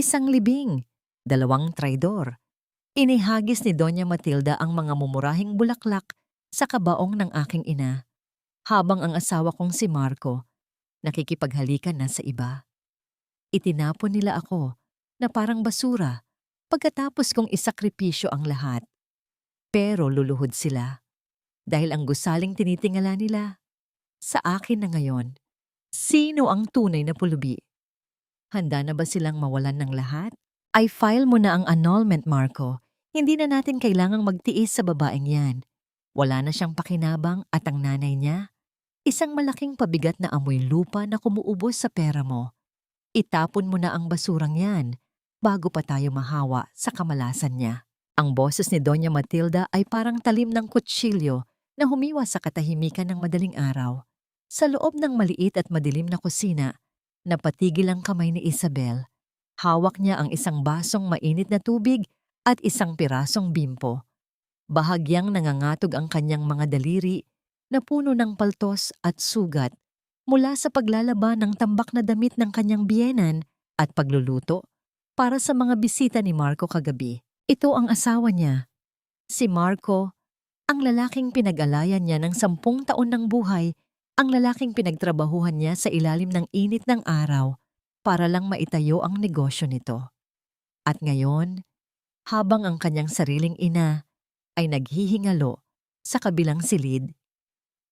isang libing, dalawang traidor. Inihagis ni Doña Matilda ang mga mumurahing bulaklak sa kabaong ng aking ina, habang ang asawa kong si Marco nakikipaghalikan na sa iba. Itinapon nila ako na parang basura pagkatapos kong isakripisyo ang lahat. Pero luluhod sila dahil ang gusaling tinitingala nila sa akin na ngayon. Sino ang tunay na pulubi? Handa na ba silang mawalan ng lahat? Ay file mo na ang annulment, Marco. Hindi na natin kailangang magtiis sa babaeng yan. Wala na siyang pakinabang at ang nanay niya, isang malaking pabigat na amoy lupa na kumuubos sa pera mo. Itapon mo na ang basurang yan bago pa tayo mahawa sa kamalasan niya. Ang boses ni Doña Matilda ay parang talim ng kutsilyo na humiwa sa katahimikan ng madaling araw. Sa loob ng maliit at madilim na kusina, napatigil ang kamay ni Isabel. Hawak niya ang isang basong mainit na tubig at isang pirasong bimpo. Bahagyang nangangatog ang kanyang mga daliri na puno ng paltos at sugat mula sa paglalaba ng tambak na damit ng kanyang biyenan at pagluluto para sa mga bisita ni Marco kagabi. Ito ang asawa niya. Si Marco, ang lalaking pinag-alayan niya ng 10 taon ng buhay, ang lalaking pinagtrabahuhan niya sa ilalim ng init ng araw para lang maitayo ang negosyo nito. At ngayon, habang ang kanyang sariling ina ay naghihingalo sa kabilang silid,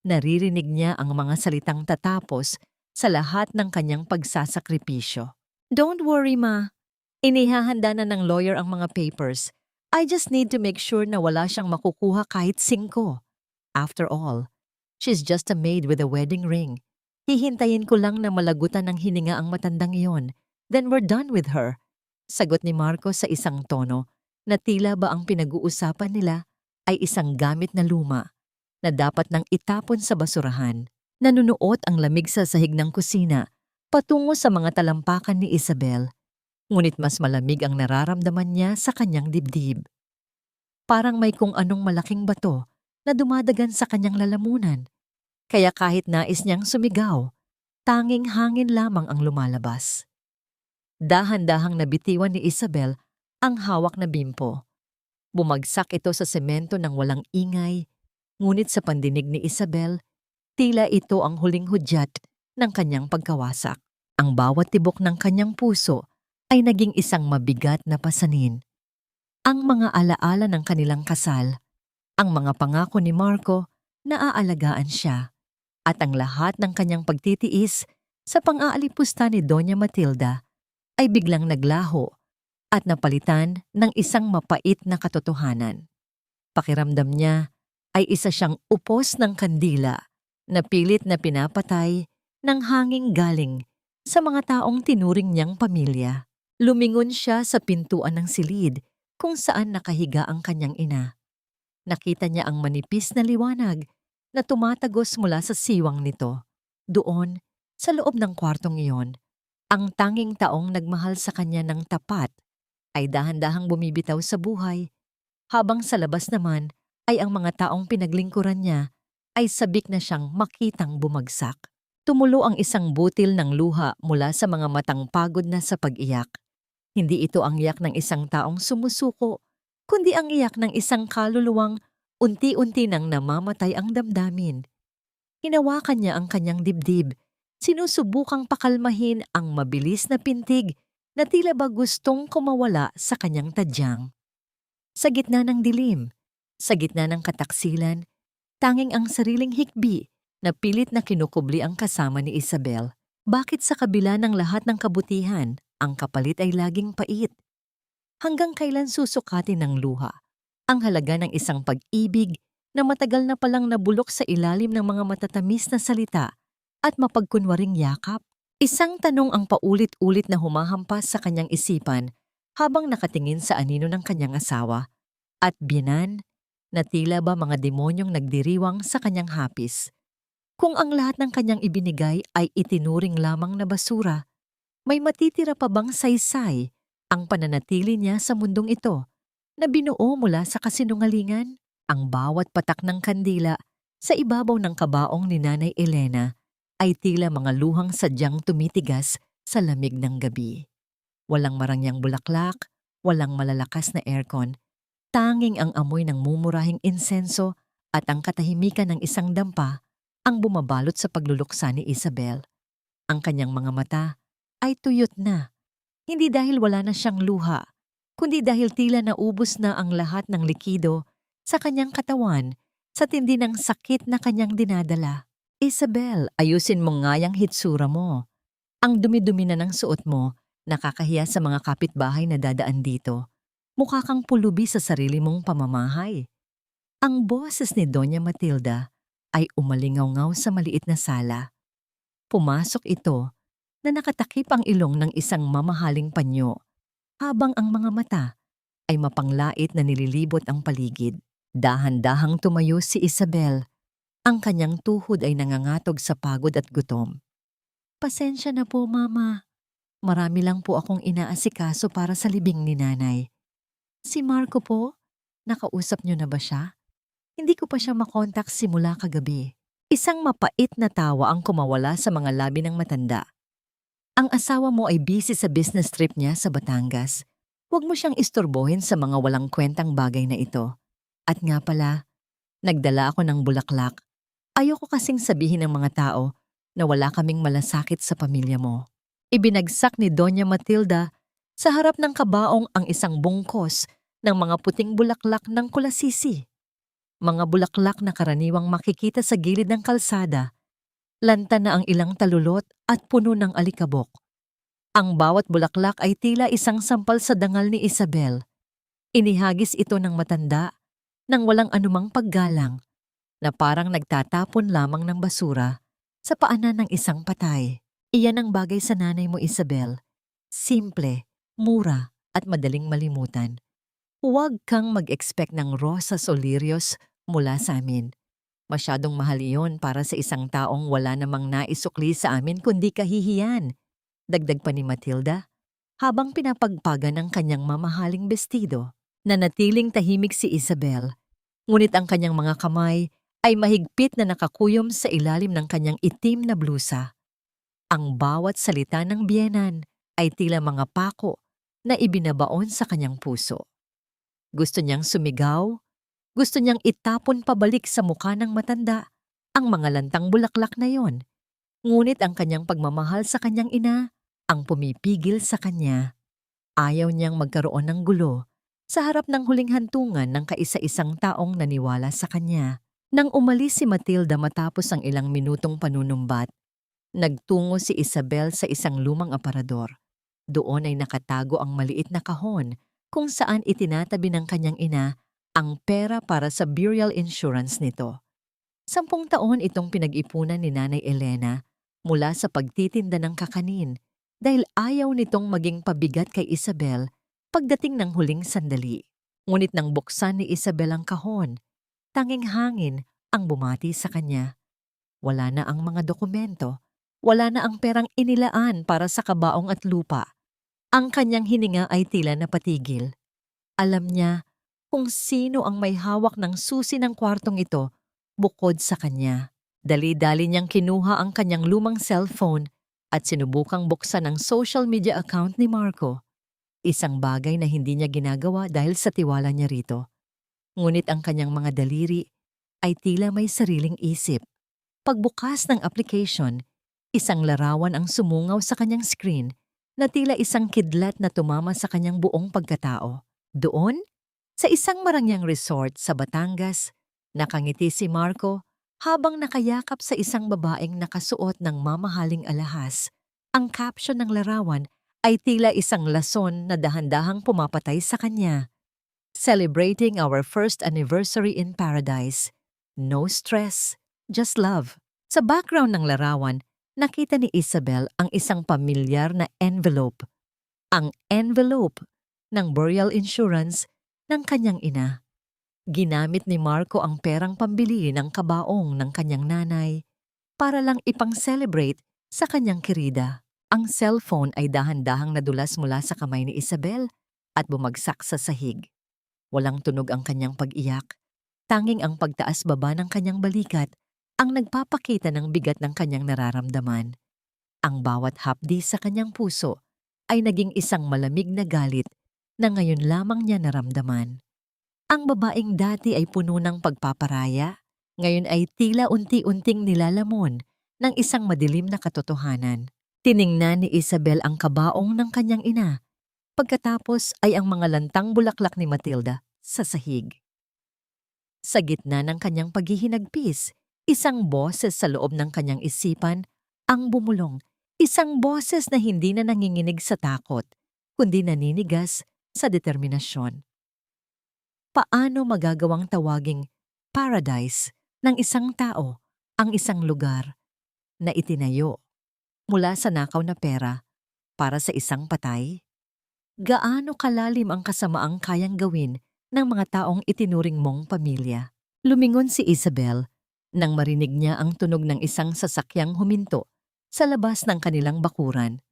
naririnig niya ang mga salitang tatapos sa lahat ng kanyang pagsasakripisyo. Don't worry, Ma. Inihahanda na ng lawyer ang mga papers. I just need to make sure na wala siyang makukuha kahit 5. After all, she's just a maid with a wedding ring. Hihintayin ko lang na malagutan ng hininga ang matandang iyon. Then we're done with her. Sagot ni Marco sa isang tono na tila ba ang pinag-uusapan nila ay isang gamit na luma na dapat nang itapon sa basurahan. Nanunuot ang lamig sa sahig ng kusina patungo sa mga talampakan ni Isabel. Ngunit mas malamig ang nararamdaman niya sa kanyang dibdib. Parang may kung anong malaking bato na dumadagan sa kanyang lalamunan. Kaya kahit nais niyang sumigaw, tanging hangin lamang ang lumalabas. Dahan-dahang nabitiwan ni Isabel ang hawak na bimpo. Bumagsak ito sa semento ng walang ingay, ngunit sa pandinig ni Isabel, tila ito ang huling hudyat ng kanyang pagkawasak. Ang bawat tibok ng kanyang puso ay naging isang mabigat na pasanin. Ang mga alaala ng kanilang kasal, ang mga pangako ni Marco na aalagaan siya, at ang lahat ng kanyang pagtitiis sa pang-aalipusta ni Doña Matilda ay biglang naglaho at napalitan ng isang mapait na katotohanan. Pakiramdam niya ay isa siyang upos ng kandila na pilit na pinapatay ng hanging galing sa mga taong tinuring niyang pamilya. Lumingon siya sa pintuan ng silid kung saan nakahiga ang kanyang ina. Nakita niya ang manipis na liwanag na tumatagos mula sa siwang nito. Doon, sa loob ng kwartong iyon, ang tanging taong nagmahal sa kanya ng tapat ay dahan-dahang bumibitaw sa buhay, habang sa labas naman ay ang mga taong pinaglingkuran niya ay sabik na siyang makitang bumagsak. Tumulo ang isang butil ng luha mula sa mga matang pagod na sa pag-iyak. Hindi ito ang iyak ng isang taong sumusuko, kundi ang iyak ng isang kaluluwang unti-unti nang namamatay ang damdamin. Hinawakan niya ang kanyang dibdib, sinusubukang pakalmahin ang mabilis na pintig na tila ba gustong kumawala sa kanyang tadyang. Sa gitna ng dilim, sa gitna ng kataksilan, tanging ang sariling hikbi na pilit na kinukubli ang kasama ni Isabel. Bakit sa kabila ng lahat ng kabutihan, ang kapalit ay laging pait? Hanggang kailan susukatin ng luha ang halaga ng isang pag-ibig na matagal na palang nabulok sa ilalim ng mga matatamis na salita at mapagkunwaring yakap? Isang tanong ang paulit-ulit na humahampas sa kanyang isipan habang nakatingin sa anino ng kanyang asawa at biyenan na tila ba mga demonyong nagdiriwang sa kanyang hapis. Kung ang lahat ng kanyang ibinigay ay itinuring lamang na basura, may matitira pa bang saysay ang pananatili niya sa mundong ito na binuo mula sa kasinungalingan? Ang bawat patak ng kandila sa ibabaw ng kabaong ni Nanay Elena ay tila mga luhang sadyang tumitigas sa lamig ng gabi. Walang marangyang bulaklak, walang malalakas na aircon. Tanging ang amoy ng mumurahing insenso at ang katahimikan ng isang dampa ang bumabalot sa pagluluksa ni Isabel. Ang kanyang mga mata ay tuyot na, hindi dahil wala na siyang luha, kundi dahil tila naubos na ang lahat ng likido sa kanyang katawan sa tindi ng sakit na kanyang dinadala. Isabel, ayusin mo nga yung hitsura mo. Ang dumi-dumi na ng suot mo, nakakahiya sa mga kapitbahay na dadaan dito. Mukha kang pulubi sa sarili mong pamamahay. Ang boses ni Doña Matilda ay umalingaw-ngaw sa maliit na sala. Pumasok ito na nakatakip ang ilong ng isang mamahaling panyo, habang ang mga mata ay mapanglait na nililibot ang paligid. Dahan-dahang tumayo si Isabel. Ang kanyang tuhod ay nangangatog sa pagod at gutom. Pasensya na po, Mama. Marami lang po akong inaasikaso para sa libing ni Nanay. Si Marco po, nakausap niyo na ba siya? Hindi ko pa siya makontak simula kagabi. Isang mapait na tawa ang kumawala sa mga labi ng matanda. Ang asawa mo ay busy sa business trip niya sa Batangas. Huwag mo siyang istorbohin sa mga walang kwentang bagay na ito. At nga pala, nagdala ako ng bulaklak. Ayoko kasing sabihin ng mga tao na wala kaming malasakit sa pamilya mo. Ibinagsak ni Doña Matilda sa harap ng kabaong ang isang bungkos ng mga puting bulaklak ng kulasisi. Mga bulaklak na karaniwang makikita sa gilid ng kalsada. Lanta na ang ilang talulot at puno ng alikabok. Ang bawat bulaklak ay tila isang sampal sa dangal ni Isabel. Inihagis ito ng matanda nang walang anumang paggalang, na parang nagtatapon lamang ng basura sa paanan ng isang patay. Iyan ang bagay sa nanay mo, Isabel. Simple, mura at madaling malimutan. Huwag kang mag-expect ng rosas o lirios mula sa amin. Masyadong mahal iyon para sa isang taong wala namang naisukli sa amin kundi kahihiyan. Dagdag pa ni Matilda, habang pinapagpagan ng kanyang mamahaling bestido. Nanatiling tahimik si Isabel, ngunit ang kanyang mga kamay ay mahigpit na nakakuyom sa ilalim ng kanyang itim na blusa. Ang bawat salita ng biyenan ay tila mga pako na ibinabaon sa kanyang puso. Gusto niyang sumigaw, gusto niyang itapon pabalik sa mukha ng matanda ang mga lantang bulaklak na yon. Ngunit ang kanyang pagmamahal sa kanyang ina ang pumipigil sa kanya. Ayaw niyang magkaroon ng gulo sa harap ng huling hantungan ng kaisa-isang taong naniwala sa kanya. Nang umalis si Matilda matapos ang ilang minutong panunumbat, nagtungo si Isabel sa isang lumang aparador. Doon ay nakatago ang maliit na kahon kung saan itinatabi ng kanyang ina ang pera para sa burial insurance nito. 10 taon itong pinag-ipunan ni Nanay Elena mula sa pagtitinda ng kakanin dahil ayaw nitong maging pabigat kay Isabel pagdating ng huling sandali. Ngunit nang buksan ni Isabel ang kahon, tanging hangin ang bumati sa kanya. Wala na ang mga dokumento, wala na ang perang inilaan para sa kabaong at lupa. Ang kanyang hininga ay tila napatigil. Alam niya kung sino ang may hawak ng susi ng kwartong ito bukod sa kanya. Dali-dali niyang kinuha ang kanyang lumang cellphone at sinubukang buksan ang social media account ni Marco. Isang bagay na hindi niya ginagawa dahil sa tiwala niya rito. Ngunit ang kanyang mga daliri ay tila may sariling isip. Pagbukas ng application, isang larawan ang sumungaw sa kanyang screen na tila isang kidlat na tumama sa kanyang buong pagkatao. Doon, sa isang marangyang resort sa Batangas, nakangiti si Marco habang nakayakap sa isang babaeng nakasuot ng mamahaling alahas. Ang caption ng larawan ay tila isang lason na dahan-dahang pumapatay sa kanya. Celebrating our first anniversary in paradise. No stress, just love. Sa background ng larawan, nakita ni Isabel ang isang pamilyar na envelope. Ang envelope ng burial insurance ng kanyang ina. Ginamit ni Marco ang perang pambili ng kabaong ng kanyang nanay para lang ipang-celebrate sa kanyang kirida. Ang cellphone ay dahan-dahang nadulas mula sa kamay ni Isabel at bumagsak sa sahig. Walang tunog ang kanyang pag-iyak. Tanging ang pagtaas-baba ng kanyang balikat ang nagpapakita ng bigat ng kanyang nararamdaman. Ang bawat hapdi sa kanyang puso ay naging isang malamig na galit na ngayon lamang niya naramdaman. Ang babaeng dati ay puno ng pagpaparaya, ngayon ay tila unti-unting nilalamon ng isang madilim na katotohanan. Tiningnan ni Isabel ang kabaong ng kanyang ina, pagkatapos ay ang mga lantang bulaklak ni Matilda sa sahig. Sa gitna ng kanyang paghihinagpis, isang boses sa loob ng kanyang isipan ang bumulong, isang boses na hindi na nanginginig sa takot, kundi naninigas sa determinasyon. Paano magagawang tawaging paradise ng isang tao ang isang lugar na itinayo mula sa nakaw na pera para sa isang patay? Gaano kalalim ang kasamaang kayang gawin ng mga taong itinuring mong pamilya? Lumingon si Isabel nang marinig niya ang tunog ng isang sasakyang huminto sa labas ng kanilang bakuran.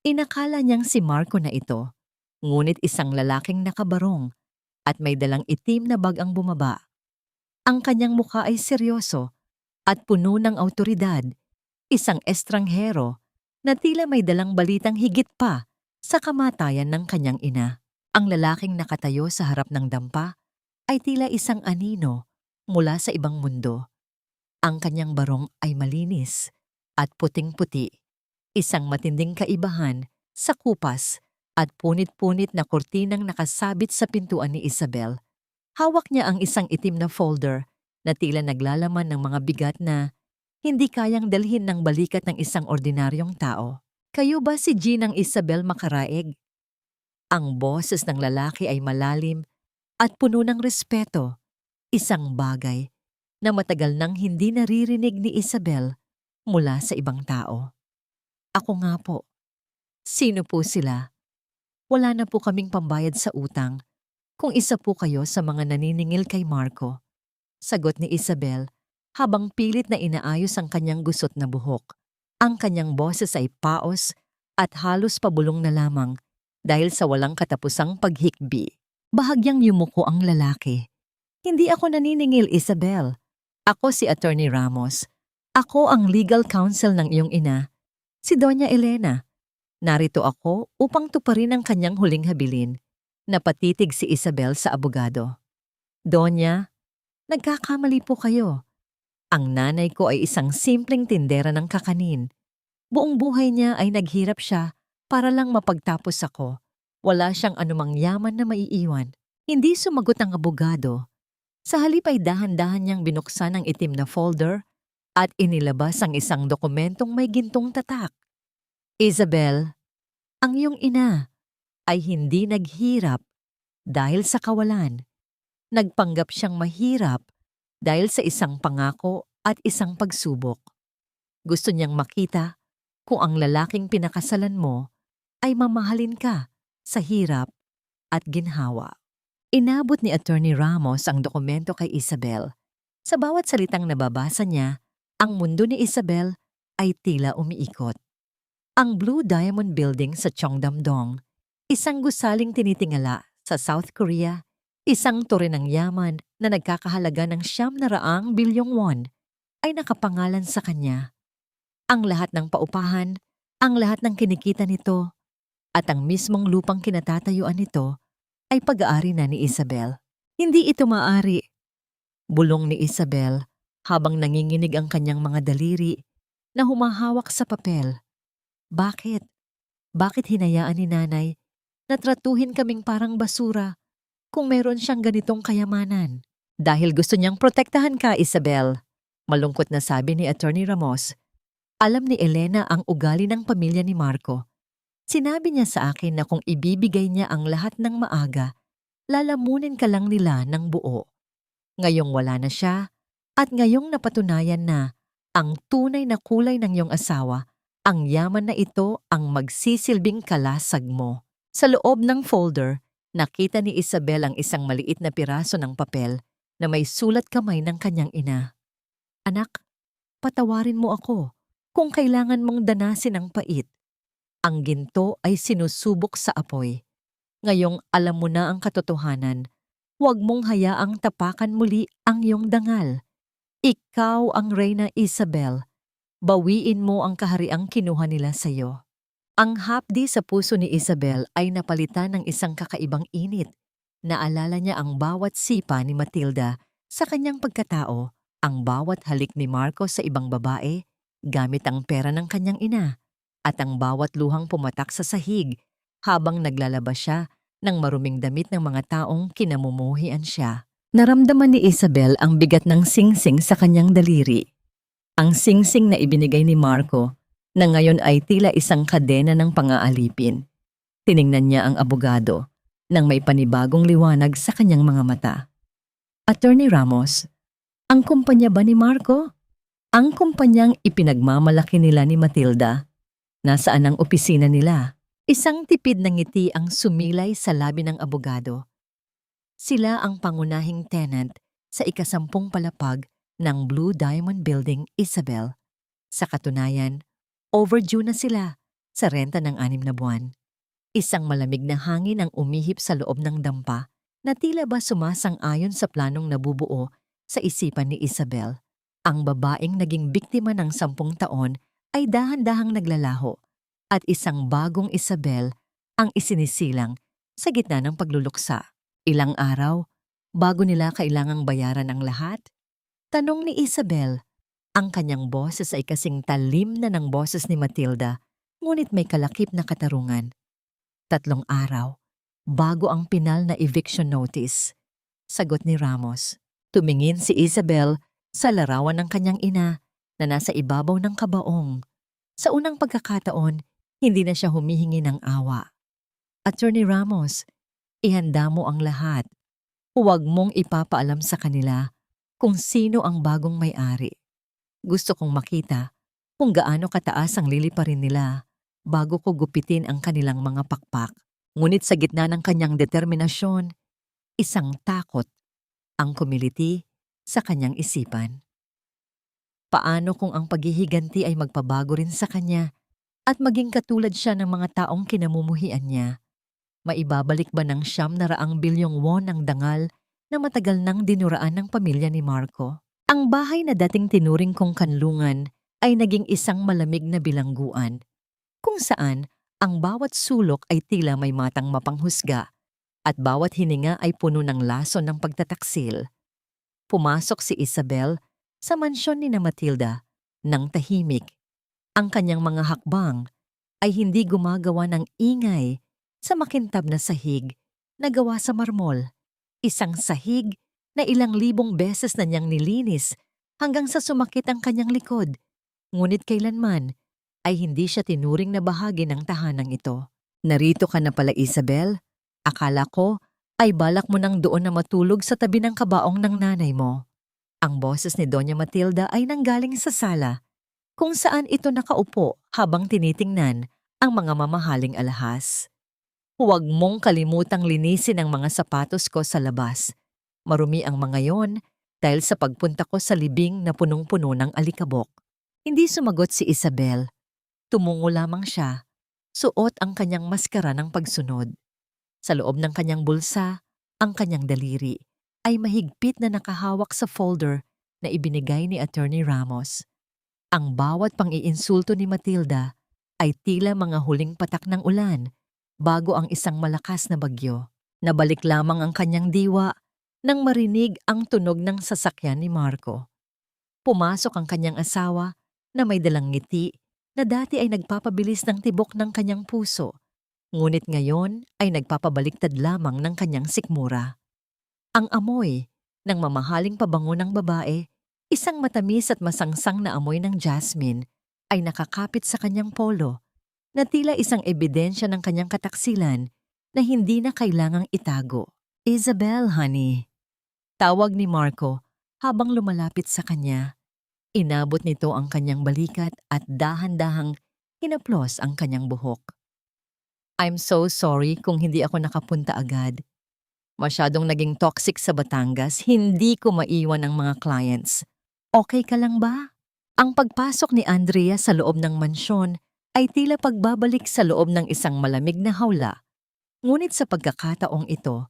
Inakala niyang si Marco na ito, ngunit isang lalaking nakabarong at may dalang itim na bag ang bumaba. Ang kanyang mukha ay seryoso at puno ng awtoridad, isang estranghero na tila may dalang balitang higit pa sa kamatayan ng kanyang ina. Ang lalaking nakatayo sa harap ng dampa ay tila isang anino mula sa ibang mundo. Ang kanyang barong ay malinis at puting-puti, isang matinding kaibahan sa kupas at punit-punit na kurtinang nakasabit sa pintuan ni Isabel. Hawak niya ang isang itim na folder na tila naglalaman ng mga bigat na hindi kayang dalhin ng balikat ng isang ordinaryong tao. Kayo ba si Ginang Isabel Macaraig? Ang boses ng lalaki ay malalim at puno ng respeto, isang bagay na matagal nang hindi naririnig ni Isabel mula sa ibang tao. Ako nga po. Sino po sila? Wala na po kaming pambayad sa utang kung isa po kayo sa mga naniningil kay Marco. Sagot ni Isabel habang pilit na inaayos ang kanyang gusot na buhok. Ang kanyang boses ay paos at halos pabulong na lamang dahil sa walang katapusang paghikbi. Bahagyang yumuko ang lalaki. Hindi ako naniningil, Isabel. Ako si Attorney Ramos. Ako ang legal counsel ng iyong ina, si Doña Elena. Narito ako upang tuparin ang kanyang huling habilin. Napatitig si Isabel sa abogado. Donya, nagkakamali po kayo. Ang nanay ko ay isang simpleng tindera ng kakanin. Buong buhay niya ay naghirap siya para lang mapagtapos ako. Wala siyang anumang yaman na maiiwan. Hindi sumagot ang abogado. Sa halip ay dahan-dahan niyang binuksan ang itim na folder at inilabas ang isang dokumentong may gintong tatak. Isabel, ang iyong ina ay hindi naghirap dahil sa kawalan. Nagpanggap siyang mahirap dahil sa isang pangako at isang pagsubok. Gusto niyang makita kung ang lalaking pinakasalan mo ay mamahalin ka sa hirap at ginhawa. Inabot ni Attorney Ramos ang dokumento kay Isabel. Sa bawat salitang nababasa niya, ang mundo ni Isabel ay tila umiikot. Ang Blue Diamond Building sa Cheongdam-dong, isang gusaling tinitingala sa South Korea, isang tore ng yaman na nagkakahalaga ng 900 bilyong won, ay nakapangalan sa kanya. Ang lahat ng paupahan, ang lahat ng kinikita nito, at ang mismong lupang kinatatayuan nito ay pag-aari na ni Isabel. Hindi ito maaari. Bulong ni Isabel habang nanginginig ang kanyang mga daliri na humahawak sa papel. Bakit? Bakit hinayaan ni nanay na tratuhin kaming parang basura kung meron siyang ganitong kayamanan? Dahil gusto niyang protektahan ka, Isabel. Malungkot na sabi ni Attorney Ramos. Alam ni Elena ang ugali ng pamilya ni Marco. Sinabi niya sa akin na kung ibibigay niya ang lahat ng maaga, lalamunin ka lang nila ng buo. Ngayong wala na siya at ngayong napatunayan na ang tunay na kulay ng iyong asawa, ang yaman na ito ang magsisilbing kalasag mo. Sa loob ng folder, nakita ni Isabel ang isang maliit na piraso ng papel na may sulat kamay ng kanyang ina. Anak, patawarin mo ako kung kailangan mong danasin ang pait. Ang ginto ay sinusubok sa apoy. Ngayong alam mo na ang katotohanan, huwag mong hayaang tapakan muli ang iyong dangal. Ikaw ang Reyna Isabel. Bawiin mo ang kahariang kinuha nila sa iyo. Ang hapdi sa puso ni Isabel ay napalitan ng isang kakaibang init. Naalala niya ang bawat sipa ni Matilda sa kanyang pagkatao, ang bawat halik ni Marco sa ibang babae gamit ang pera ng kanyang ina, at ang bawat luhang pumatak sa sahig habang naglalabas siya ng maruming damit ng mga taong kinamumuhian siya. Naramdaman ni Isabel ang bigat ng singsing sa kanyang daliri. Ang singsing na ibinigay ni Marco na ngayon ay tila isang kadena ng pang-aalipin. Tiningnan niya ang abogado nang may panibagong liwanag sa kanyang mga mata. Attorney Ramos, ang kumpanya ba ni Marco? Ang kumpanyang ipinagmamalaki nila ni Matilda. Nasaan ang opisina nila? Isang tipid na ngiti ang sumilay sa labi ng abogado. Sila ang pangunahing tenant sa ika-10 palapag ng Blue Diamond Building, Isabel. Sa katunayan, overdue na sila sa renta ng 6 na buwan. Isang malamig na hangin ang umihip sa loob ng dampa na tila ba sumasang-ayon sa planong nabubuo sa isipan ni Isabel. Ang babaeng naging biktima ng 10 taon ay dahan-dahang naglalaho at isang bagong Isabel ang isinisilang sa gitna ng pagluluksa. Ilang araw bago nila kailangang bayaran ang lahat? Tanong ni Isabel. Ang kanyang boses ay kasing talim na ng boses ni Matilda, ngunit may kalakip na katarungan. 3 araw bago ang pinal na eviction notice. Sagot ni Ramos. Tumingin si Isabel sa larawan ng kanyang ina na nasa ibabaw ng kabaong. Sa unang pagkakataon, hindi na siya humihingi ng awa. Attorney Ramos, ihanda mo ang lahat. Huwag mong ipapaalam sa kanila kung sino ang bagong may-ari. Gusto kong makita kung gaano kataas ang liliparin nila bago ko gupitin ang kanilang mga pakpak. Ngunit sa gitna ng kanyang determinasyon, isang takot ang kumiliti sa kanyang isipan. Paano kung ang paghihiganti ay magpabago rin sa kanya at maging katulad siya ng mga taong kinamumuhian niya? Maibabalik ba ng 900 bilyong won ang dangal na matagal nang dinuraan ng pamilya ni Marco? Ang bahay na dating tinuring kong kanlungan ay naging isang malamig na bilangguan, kung saan ang bawat sulok ay tila may matang mapanghusga at bawat hininga ay puno ng lason ng pagtataksil. Pumasok si Isabel sa mansyon ni na Matilda nang tahimik. Ang kanyang mga hakbang ay hindi gumagawa ng ingay sa makintab na sahig na gawa sa marmol. Isang sahig na ilang libong beses na niyang nilinis hanggang sa sumakit ang kanyang likod. Ngunit kailanman ay hindi siya tinuring na bahagi ng tahanang ito. Narito ka na pala, Isabel. Akala ko ay balak mo nang doon na matulog sa tabi ng kabaong ng nanay mo. Ang boses ni Doña Matilda ay nanggaling sa sala, kung saan ito nakaupo habang tinitingnan ang mga mamahaling alahas. Huwag mong kalimutang linisin ang mga sapatos ko sa labas. Marumi ang mga yon dahil sa pagpunta ko sa libing na punong-puno ng alikabok. Hindi sumagot si Isabel. Tumungo lamang siya. Suot ang kanyang maskara ng pagsunod. Sa loob ng kanyang bulsa, ang kanyang daliri ay mahigpit na nakahawak sa folder na ibinigay ni Attorney Ramos. Ang bawat pang-iinsulto ni Matilda ay tila mga huling patak ng ulan bago ang isang malakas na bagyo. Nabalik lamang ang kanyang diwa nang marinig ang tunog ng sasakyan ni Marco. Pumasok ang kanyang asawa na may dalang ngiti na dati ay nagpapabilis ng tibok ng kanyang puso, ngunit ngayon ay nagpapabaliktad lamang ng kanyang sikmura. Ang amoy ng mamahaling pabango ng babae, isang matamis at masangsang na amoy ng jasmine, ay nakakapit sa kanyang polo, na tila isang ebidensya ng kanyang kataksilan na hindi na kailangang itago. Isabel, honey. Tawag ni Marco habang lumalapit sa kanya. Inabot nito ang kanyang balikat at dahan-dahang hinaplos ang kanyang buhok. I'm so sorry kung hindi ako nakapunta agad. Masyadong naging toxic sa Batangas, hindi ko maiwan ang mga clients. Okay ka lang ba? Ang pagpasok ni Andrea sa loob ng mansyon ay tila pagbabalik sa loob ng isang malamig na hawla. Ngunit sa pagkakataong ito,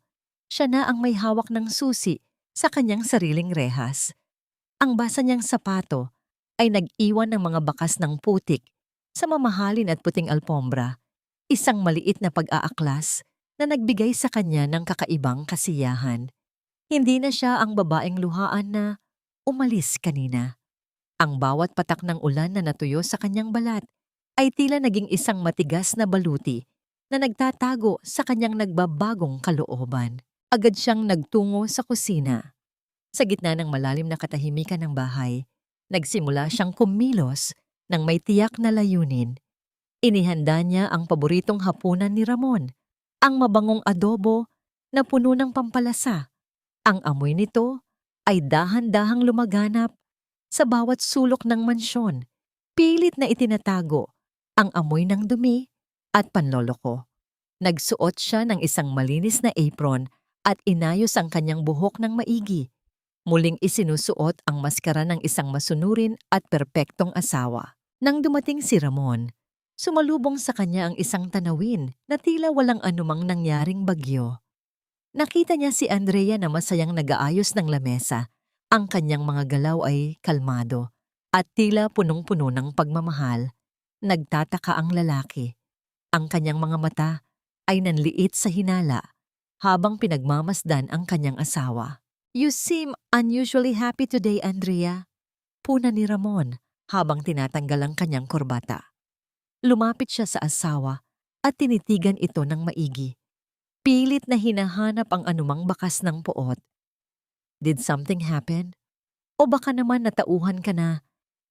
siya na ang may hawak ng susi sa kanyang sariling rehas. Ang basa niyang sapato ay nag-iwan ng mga bakas ng putik Sa mamahalin at puting alpombra, isang maliit na pag-aaklas na nagbigay sa kanya ng kakaibang kasiyahan. Hindi na siya ang babaeng luhaan na umalis kanina. Ang bawat patak ng ulan na natuyo sa kanyang balat ay tila naging isang matigas na baluti na nagtatago sa kanyang nagbabagong kalooban. Agad siyang nagtungo sa kusina. Sa gitna ng malalim na katahimikan ng bahay, nagsimula siyang kumilos ng may tiyak na layunin. Inihanda niya ang paboritong hapunan ni Ramon, ang mabangong adobo na puno ng pampalasa. Ang amoy nito ay dahan-dahang lumaganap sa bawat sulok ng mansyon. Pilit na itinatago ang amoy ng dumi at panloloko. Nagsuot siya ng isang malinis na apron at inayos ang kanyang buhok ng maigi. Muling isinusuot ang maskara ng isang masunurin at perpektong asawa. Nang dumating si Ramon, sumalubong sa kanya ang isang tanawin na tila walang anumang nangyaring bagyo. Nakita niya si Andrea na masayang nag-aayos ng lamesa. Ang kanyang mga galaw ay kalmado at tila punong-puno ng pagmamahal. Nagtataka ang lalaki. Ang kanyang mga mata ay nanliit sa hinala habang pinagmamasdan ang kanyang asawa. "You seem unusually happy today, Andrea," puna ni Ramon habang tinatanggal ang kanyang korbata. Lumapit siya sa asawa at tinitigan ito ng maigi. Pilit na hinahanap ang anumang bakas ng poot. Did something happen? O baka naman natauhan ka na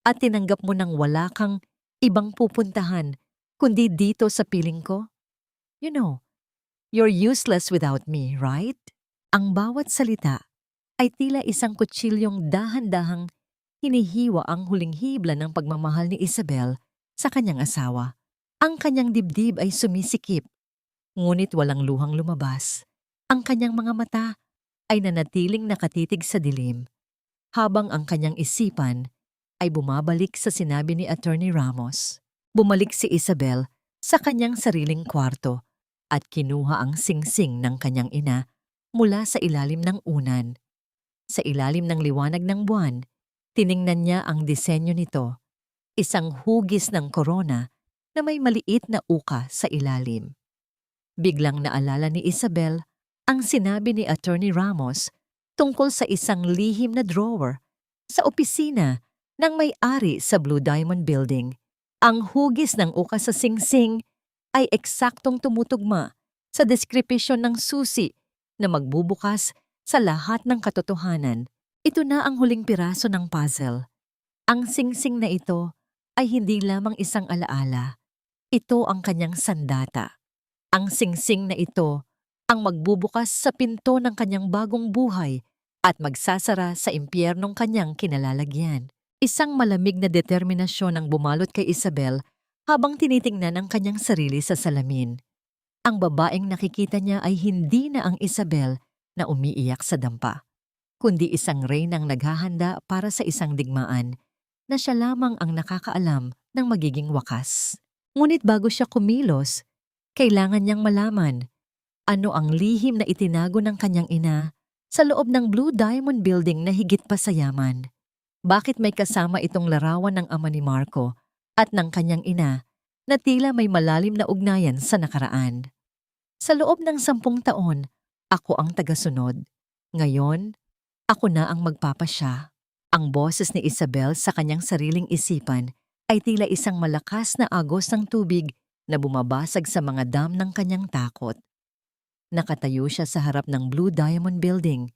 at tinanggap mo nang wala kang ibang pupuntahan kundi dito sa piling ko? You know, you're useless without me, right? Ang bawat salita ay tila isang kutsilyong dahan-dahang hinihiwa ang huling hibla ng pagmamahal ni Isabel sa kanyang asawa. Ang kanyang dibdib ay sumisikip, ngunit walang luhang lumabas. Ang kanyang mga mata ay nanatiling nakatitig sa dilim, habang ang kanyang isipan ay bumabalik sa sinabi ni Attorney Ramos. Bumalik si Isabel sa kanyang sariling kwarto at kinuha ang singsing ng kanyang ina mula sa ilalim ng unan. Sa ilalim ng liwanag ng buwan, tiningnan niya ang disenyo nito, isang hugis ng korona na may maliit na uka sa ilalim. Biglang naalala ni Isabel ang sinabi ni Attorney Ramos tungkol sa isang lihim na drawer sa opisina ng may-ari sa Blue Diamond Building. Ang hugis ng uka sa singsing ay eksaktong tumutugma sa deskripsyon ng susi na magbubukas sa lahat ng katotohanan. Ito na ang huling piraso ng puzzle. Ang singsing na ito ay hindi lamang isang alaala. Ito ang kanyang sandata. Ang singsing na ito ang magbubukas sa pinto ng kanyang bagong buhay at magsasara sa impyernong kanyang kinalalagyan. Isang malamig na determinasyon ang bumalot kay Isabel habang tinitingnan ang kanyang sarili sa salamin. Ang babaeng nakikita niya ay hindi na ang Isabel na umiiyak sa dampa, kundi isang reynang naghahanda para sa isang digmaan na siya lamang ang nakakaalam ng magiging wakas. Ngunit bago siya kumilos, kailangan niyang malaman ano ang lihim na itinago ng kanyang ina sa loob ng Blue Diamond Building na higit pa sa yaman. Bakit may kasama itong larawan ng ama ni Marco at ng kanyang ina na tila may malalim na ugnayan sa nakaraan? Sa loob ng 10 taon, ako ang tagasunod. Ngayon, ako na ang magpapasya. Ang boses ni Isabel sa kanyang sariling isipan ay tila isang malakas na agos ng tubig na bumabasag sa mga dam ng kanyang takot. Nakatayo siya sa harap ng Blue Diamond Building,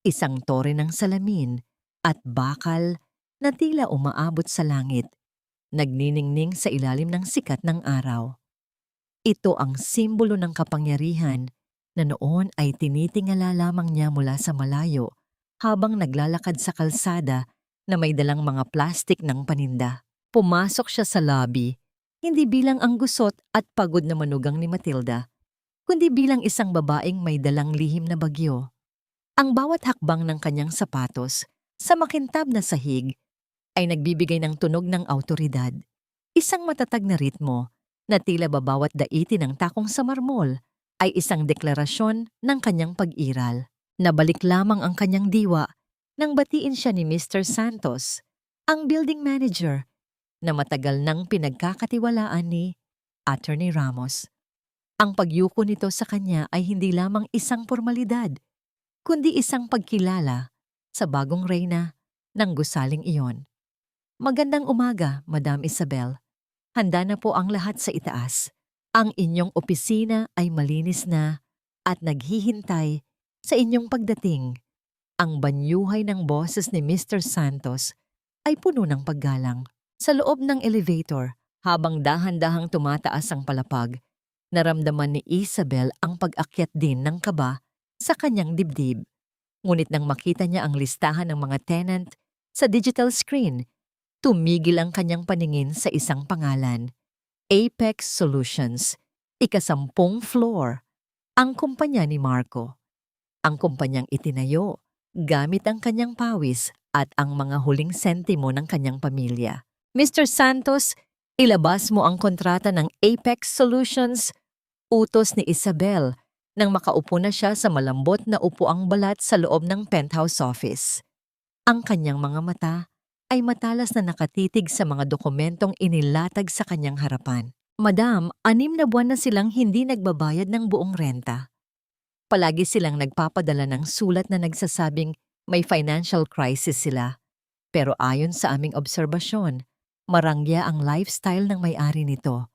isang tore ng salamin at bakal na tila umaabot sa langit, nagniningning sa ilalim ng sikat ng araw. Ito ang simbolo ng kapangyarihan na noon ay tinitingala lamang niya mula sa malayo habang naglalakad sa kalsada na may dalang mga plastik ng paninda. Pumasok siya sa lobby, hindi bilang ang gusot at pagod na manugang ni Matilda, kundi bilang isang babaeng may dalang lihim na bagyo. Ang bawat hakbang ng kanyang sapatos sa makintab na sahig ay nagbibigay ng tunog ng awtoridad. Isang matatag na ritmo na tila babawat daitin ng takong sa marmol ay isang deklarasyon ng kanyang pag-iral. Nabalik lamang ang kanyang diwa nang batiin siya ni Mr. Santos, ang building manager, na matagal nang pinagkakatiwalaan ni Attorney Ramos. Ang pagyuko nito sa kanya ay hindi lamang isang formalidad, kundi isang pagkilala sa bagong reyna ng gusaling iyon. Magandang umaga, Madam Isabel. Handa na po ang lahat sa itaas. Ang inyong opisina ay malinis na at naghihintay sa inyong pagdating. Ang banyuhay ng boses ni Mr. Santos ay puno ng paggalang. Sa loob ng elevator, habang dahan-dahang tumataas ang palapag, naramdaman ni Isabel ang pag-akyat din ng kaba sa kanyang dibdib. Ngunit nang makita niya ang listahan ng mga tenant sa digital screen, tumigil ang kanyang paningin sa isang pangalan, Apex Solutions, ika-10 floor, ang kumpanya ni Marco. Ang kumpanyang itinayo gamit ang kanyang pawis at ang mga huling sentimo ng kanyang pamilya. Mr. Santos, ilabas mo ang kontrata ng Apex Solutions, utos ni Isabel nang makaupo na siya sa malambot na upuang balat sa loob ng penthouse office. Ang kanyang mga mata ay matalas na nakatitig sa mga dokumentong inilatag sa kanyang harapan. Madam, 6 na buwan na silang hindi nagbabayad ng buong renta. Palagi silang nagpapadala ng sulat na nagsasabing may financial crisis sila. Pero ayon sa aming obserbasyon, marangya ang lifestyle ng may-ari nito.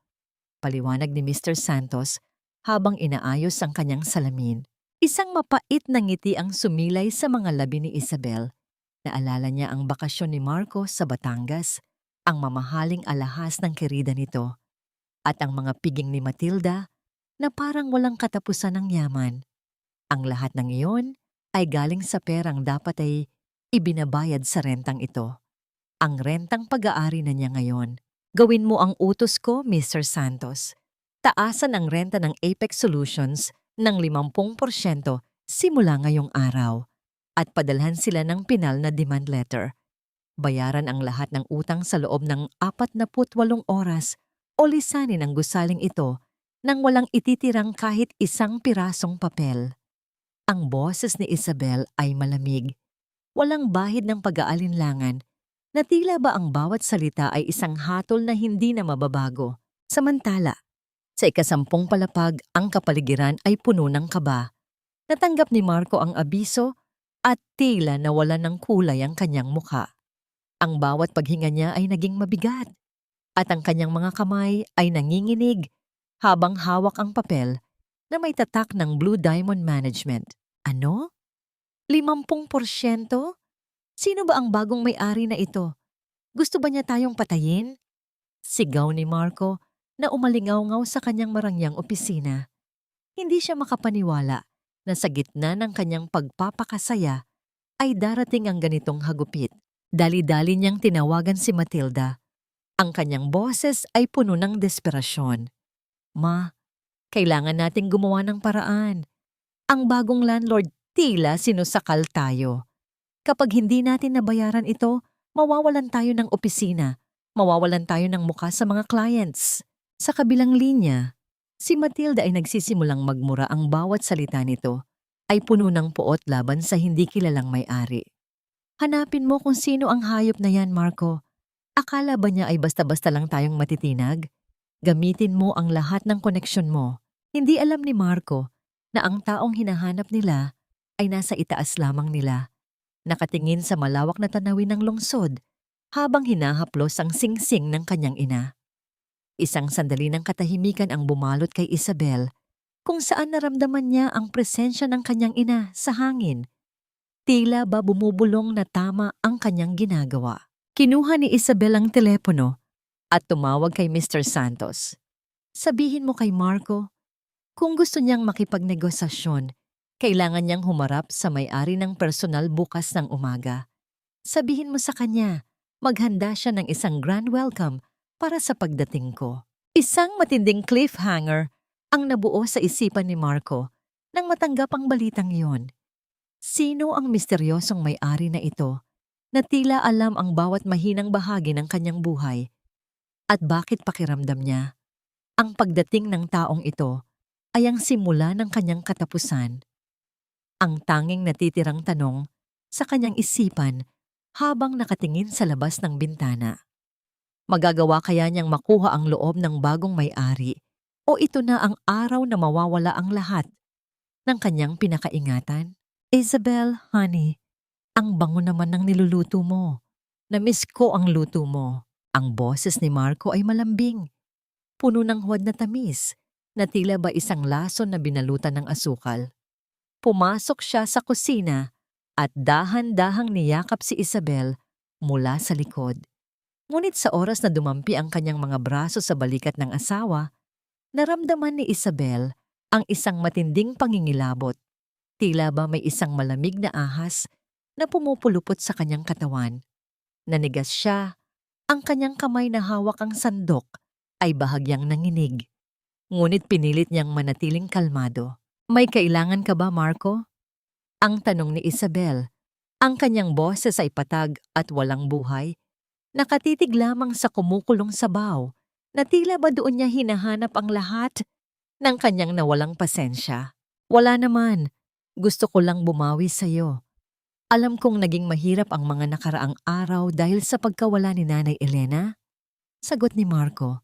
Paliwanag ni Mr. Santos habang inaayos ang kanyang salamin. Isang mapait na ngiti ang sumilay sa mga labi ni Isabel. Naalala niya ang bakasyon ni Marco sa Batangas, ang mamahaling alahas ng kerida nito, at ang mga piging ni Matilda na parang walang katapusan ng yaman. Ang lahat ng iyon ay galing sa perang dapat ay ibinabayad sa rentang ito. Ang rentang pag-aari na niya ngayon. Gawin mo ang utos ko, Mr. Santos. Taasan ang renta ng Apex Solutions ng 50% simula ngayong araw at padalhan sila ng pinal na demand letter. Bayaran ang lahat ng utang sa loob ng 48 oras o lisanin ang gusaling ito nang walang ititirang kahit isang pirasong papel. Ang boses ni Isabel ay malamig. Walang bahid ng pag-aalinlangan na tila ba ang bawat salita ay isang hatol na hindi na mababago. Samantala, sa ika-10 palapag, ang kapaligiran ay puno ng kaba. Natanggap ni Marco ang abiso at tila nawala ng kulay ang kanyang mukha. Ang bawat paghinga niya ay naging mabigat at ang kanyang mga kamay ay nanginginig habang hawak ang papel na may tatak ng Blue Diamond Management. Ano? 50%? Sino ba ang bagong may-ari na ito? Gusto ba niya tayong patayin? Sigaw ni Marco na umalingaw-ngaw sa kanyang marangyang opisina. Hindi siya makapaniwala na sa gitna ng kanyang pagpapakasaya ay darating ang ganitong hagupit. Dali-dali niyang tinawagan si Matilda. Ang kanyang boses ay puno ng desperasyon. Ma, kailangan nating gumawa ng paraan. Ang bagong landlord tila sinusakal tayo. Kapag hindi natin nabayaran ito, mawawalan tayo ng opisina, mawawalan tayo ng muka sa mga clients. Sa kabilang linya, si Matilda ay nagsisimulang magmura. Ang bawat salita nito ay puno ng puot laban sa hindi kilalang may-ari. Hanapin mo kung sino ang hayop na yan, Marco. Akala ba niya ay basta-basta lang tayong matitinag? Gamitin mo ang lahat ng koneksyon mo. Hindi alam ni Marco na ang taong hinahanap nila ay nasa itaas lamang nila, nakatingin sa malawak na tanawin ng lungsod habang hinahaplos ang singsing ng kanyang ina. Isang sandali ng katahimikan ang bumalot kay Isabel kung saan naramdaman niya ang presensya ng kanyang ina sa hangin. Tila ba bumubulong na tama ang kanyang ginagawa. Kinuha ni Isabel ang telepono at tumawag kay Mr. Santos. Sabihin mo kay Marco, kung gusto niyang makipagnegosasyon, kailangan niyang humarap sa may-ari ng personal bukas ng umaga. Sabihin mo sa kanya, maghanda siya ng isang grand welcome para sa pagdating ko. Isang matinding cliffhanger ang nabuo sa isipan ni Marco nang matanggap ang balitang iyon. Sino ang misteryosong may-ari na ito na tila alam ang bawat mahinang bahagi ng kanyang buhay? At bakit pakiramdam niya ang pagdating ng taong ito ay ang simula ng kanyang katapusan? Ang tanging natitirang tanong sa kanyang isipan habang nakatingin sa labas ng bintana. Magagawa kaya niyang makuha ang loob ng bagong may-ari o ito na ang araw na mawawala ang lahat ng kanyang pinakaingatan? Isabel, honey, ang bango naman ng niluluto mo. Namiss ko ang luto mo. Ang boses ni Marco ay malambing, puno ng huwad na tamis, na tila ba isang lason na binalutan ng asukal. Pumasok siya sa kusina at dahan-dahang niyakap si Isabel mula sa likod. Ngunit sa oras na dumampi ang kanyang mga braso sa balikat ng asawa, naramdaman ni Isabel ang isang matinding pangingilabot. Tila ba may isang malamig na ahas na pumupulupot sa kanyang katawan. Nanigas siya, ang kanyang kamay na hawak ang sandok ay bahagyang nanginig. Ngunit pinilit niyang manatiling kalmado. May kailangan ka ba, Marco? Ang tanong ni Isabel. Ang kanyang boses ay patag at walang buhay. Nakatitig lamang sa kumukulong sabaw na tila ba doon niya hinahanap ang lahat ng kanyang nawalang pasensya. Wala naman. Gusto ko lang bumawi sa'yo. Alam kong naging mahirap ang mga nakaraang araw dahil sa pagkawala ni Nanay Elena. Sagot ni Marco,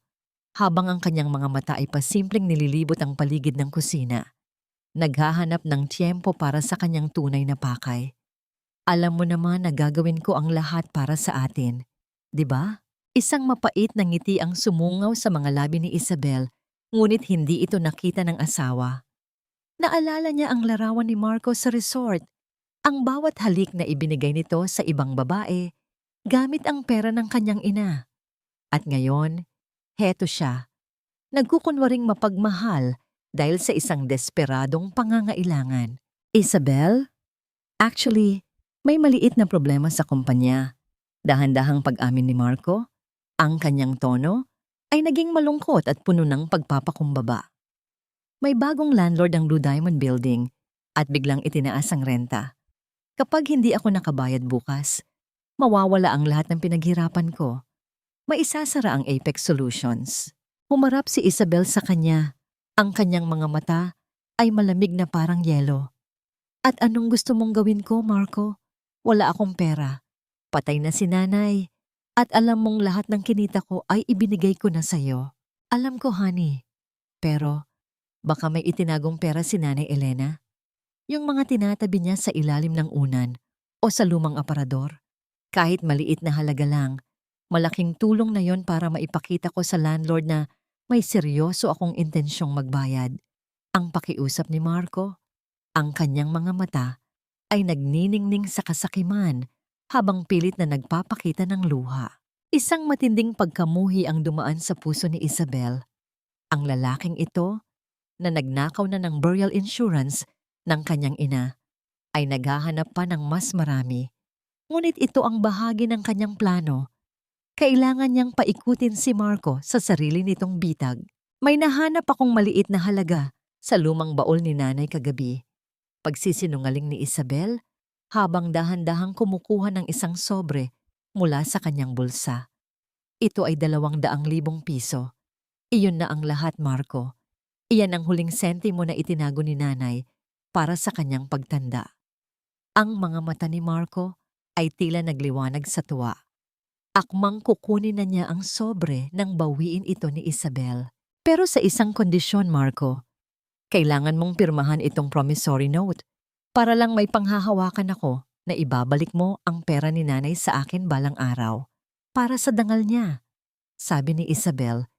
habang ang kanyang mga mata ay pasimpleng nililibot ang paligid ng kusina. Naghahanap ng tiyempo para sa kanyang tunay na pakay. Alam mo naman na gagawin ko ang lahat para sa atin. 'Di ba? Isang mapait na ngiti ang sumungaw sa mga labi ni Isabel, ngunit hindi ito nakita ng asawa. Naalala niya ang larawan ni Marco sa resort. Ang bawat halik na ibinigay nito sa ibang babae, gamit ang pera ng kanyang ina. At ngayon, heto siya, nagkukunwaring mapagmahal dahil sa isang desperadong pangangailangan. Isabel? Actually, may maliit na problema sa kumpanya. Dahan-dahang pag-amin ni Marco, ang kanyang tono ay naging malungkot at puno ng pagpapakumbaba. May bagong landlord ang Blue Diamond Building at biglang itinaas ang renta. Kapag hindi ako nakabayad bukas, mawawala ang lahat ng pinaghirapan ko. Maisasara ang Apex Solutions. Humarap si Isabel sa kanya. Ang kanyang mga mata ay malamig na parang yelo. At anong gusto mong gawin ko, Marco? Wala akong pera. Patay na si nanay. At alam mong lahat ng kinita ko ay ibinigay ko na sa'yo. Alam ko, honey. Pero baka may itinagong pera si Nanay Elena. Yung mga tinatabi niya sa ilalim ng unan o sa lumang aparador. Kahit maliit na halaga lang, malaking tulong na yon para maipakita ko sa landlord na may seryoso akong intensyong magbayad. Ang pakiusap ni Marco, ang kanyang mga mata ay nagniningning sa kasakiman habang pilit na nagpapakita ng luha. Isang matinding pagkamuhi ang dumaan sa puso ni Isabel. Ang lalaking ito, na nagnakaw na ng burial insurance ng kanyang ina, ay naghahanap pa ng mas marami. Ngunit ito ang bahagi ng kanyang plano. Kailangan niyang paikutin si Marco sa sarili nitong bitag. May nahanap akong maliit na halaga sa lumang baol ni nanay kagabi. Pagsisinungaling ni Isabel habang dahan-dahang kumukuha ng isang sobre mula sa kanyang bulsa. Ito ay 200,000 piso. Iyon na ang lahat, Marco. Iyan ang huling sentimo na itinago ni nanay para sa kanyang pagtanda. Ang mga mata ni Marco ay tila nagliwanag sa tuwa. Akmang kukunin na niya ang sobre nang bawiin ito ni Isabel. Pero sa isang kondisyon, Marco, kailangan mong pirmahan itong promissory note para lang may panghahawakan ako na ibabalik mo ang pera ni nanay sa akin balang araw. Para sa dangal niya, sabi ni Isabel.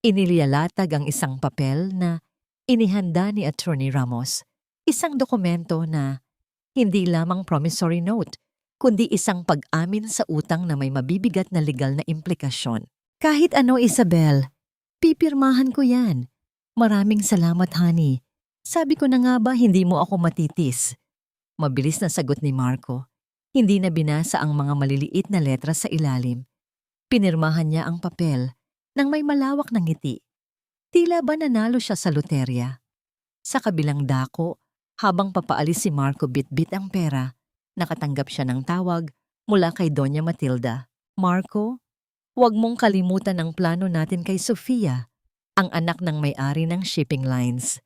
Inilalatag ang isang papel na inihanda ni Attorney Ramos. Isang dokumento na hindi lamang promissory note, kundi isang pag-amin sa utang na may mabibigat na legal na implikasyon. Kahit ano, Isabel, pipirmahan ko yan. Maraming salamat, honey. Sabi ko na nga ba hindi mo ako matitis? Mabilis na sagot ni Marco. Hindi na binasa ang mga maliliit na letra sa ilalim. Pinirmahan niya ang papel nang may malawak na ngiti. Tila ba nanalo siya sa loterya? Sa kabilang dako, habang papaalis si Marco bit-bit ang pera, nakatanggap siya ng tawag mula kay Doña Matilda. Marco, huwag mong kalimutan ang plano natin kay Sofia, ang anak ng may-ari ng shipping lines.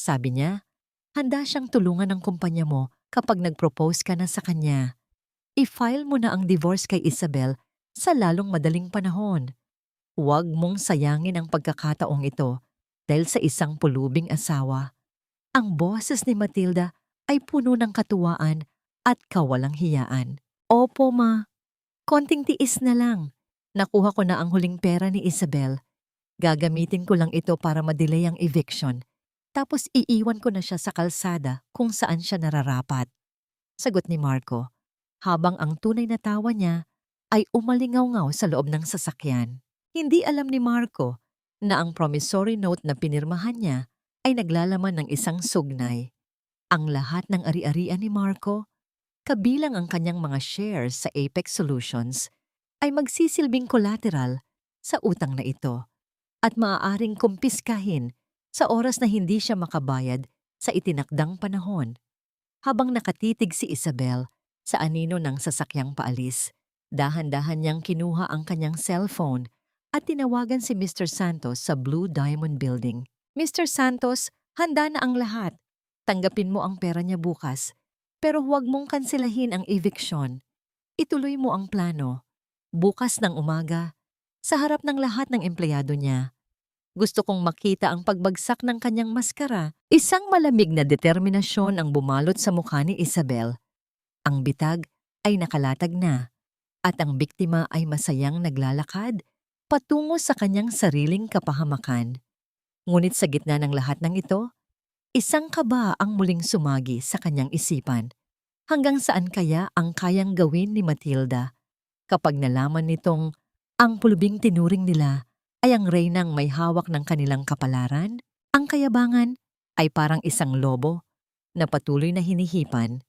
Sabi niya, handa siyang tulungan ng kumpanya mo kapag nag-propose ka na sa kanya. I-file mo na ang divorce kay Isabel sa lalong madaling panahon. Huwag mong sayangin ang pagkakataong ito dahil sa isang pulubing asawa. Ang boses ni Matilda ay puno ng katuwaan at kawalang hiyaan. Opo, ma. Konting tiis na lang. Nakuha ko na ang huling pera ni Isabel. Gagamitin ko lang ito para madelay ang eviction. Tapos iiwan ko na siya sa kalsada kung saan siya nararapat. Sagot ni Marco, habang ang tunay na tawa niya ay umalingaw-ngaw sa loob ng sasakyan. Hindi alam ni Marco na ang promissory note na pinirmahan niya ay naglalaman ng isang sugnay. Ang lahat ng ari-arian ni Marco, kabilang ang kanyang mga shares sa Apex Solutions, ay magsisilbing collateral sa utang na ito at maaaring kumpiskahin sa oras na hindi siya makabayad sa itinakdang panahon. Habang nakatitig si Isabel sa anino ng sasakyang paalis, dahan-dahan niyang kinuha ang kanyang cellphone at tinawagan si Mr. Santos sa Blue Diamond Building. Mr. Santos, handa na ang lahat. Tanggapin mo ang pera niya bukas, pero huwag mong kanselahin ang eviction. Ituloy mo ang plano. Bukas ng umaga, sa harap ng lahat ng empleyado niya. Gusto kong makita ang pagbagsak ng kanyang maskara. Isang malamig na determinasyon ang bumalot sa mukha ni Isabel. Ang bitag ay nakalatag na at ang biktima ay masayang naglalakad patungo sa kanyang sariling kapahamakan. Ngunit sa gitna ng lahat ng ito, isang kaba ang muling sumagi sa kanyang isipan. Hanggang saan kaya ang kayang gawin ni Matilda kapag nalaman nitong ang pulubing tinuring nila ay ang reynang may hawak ng kanilang kapalaran? Ang kayabangan ay parang isang lobo na patuloy na hinihipan.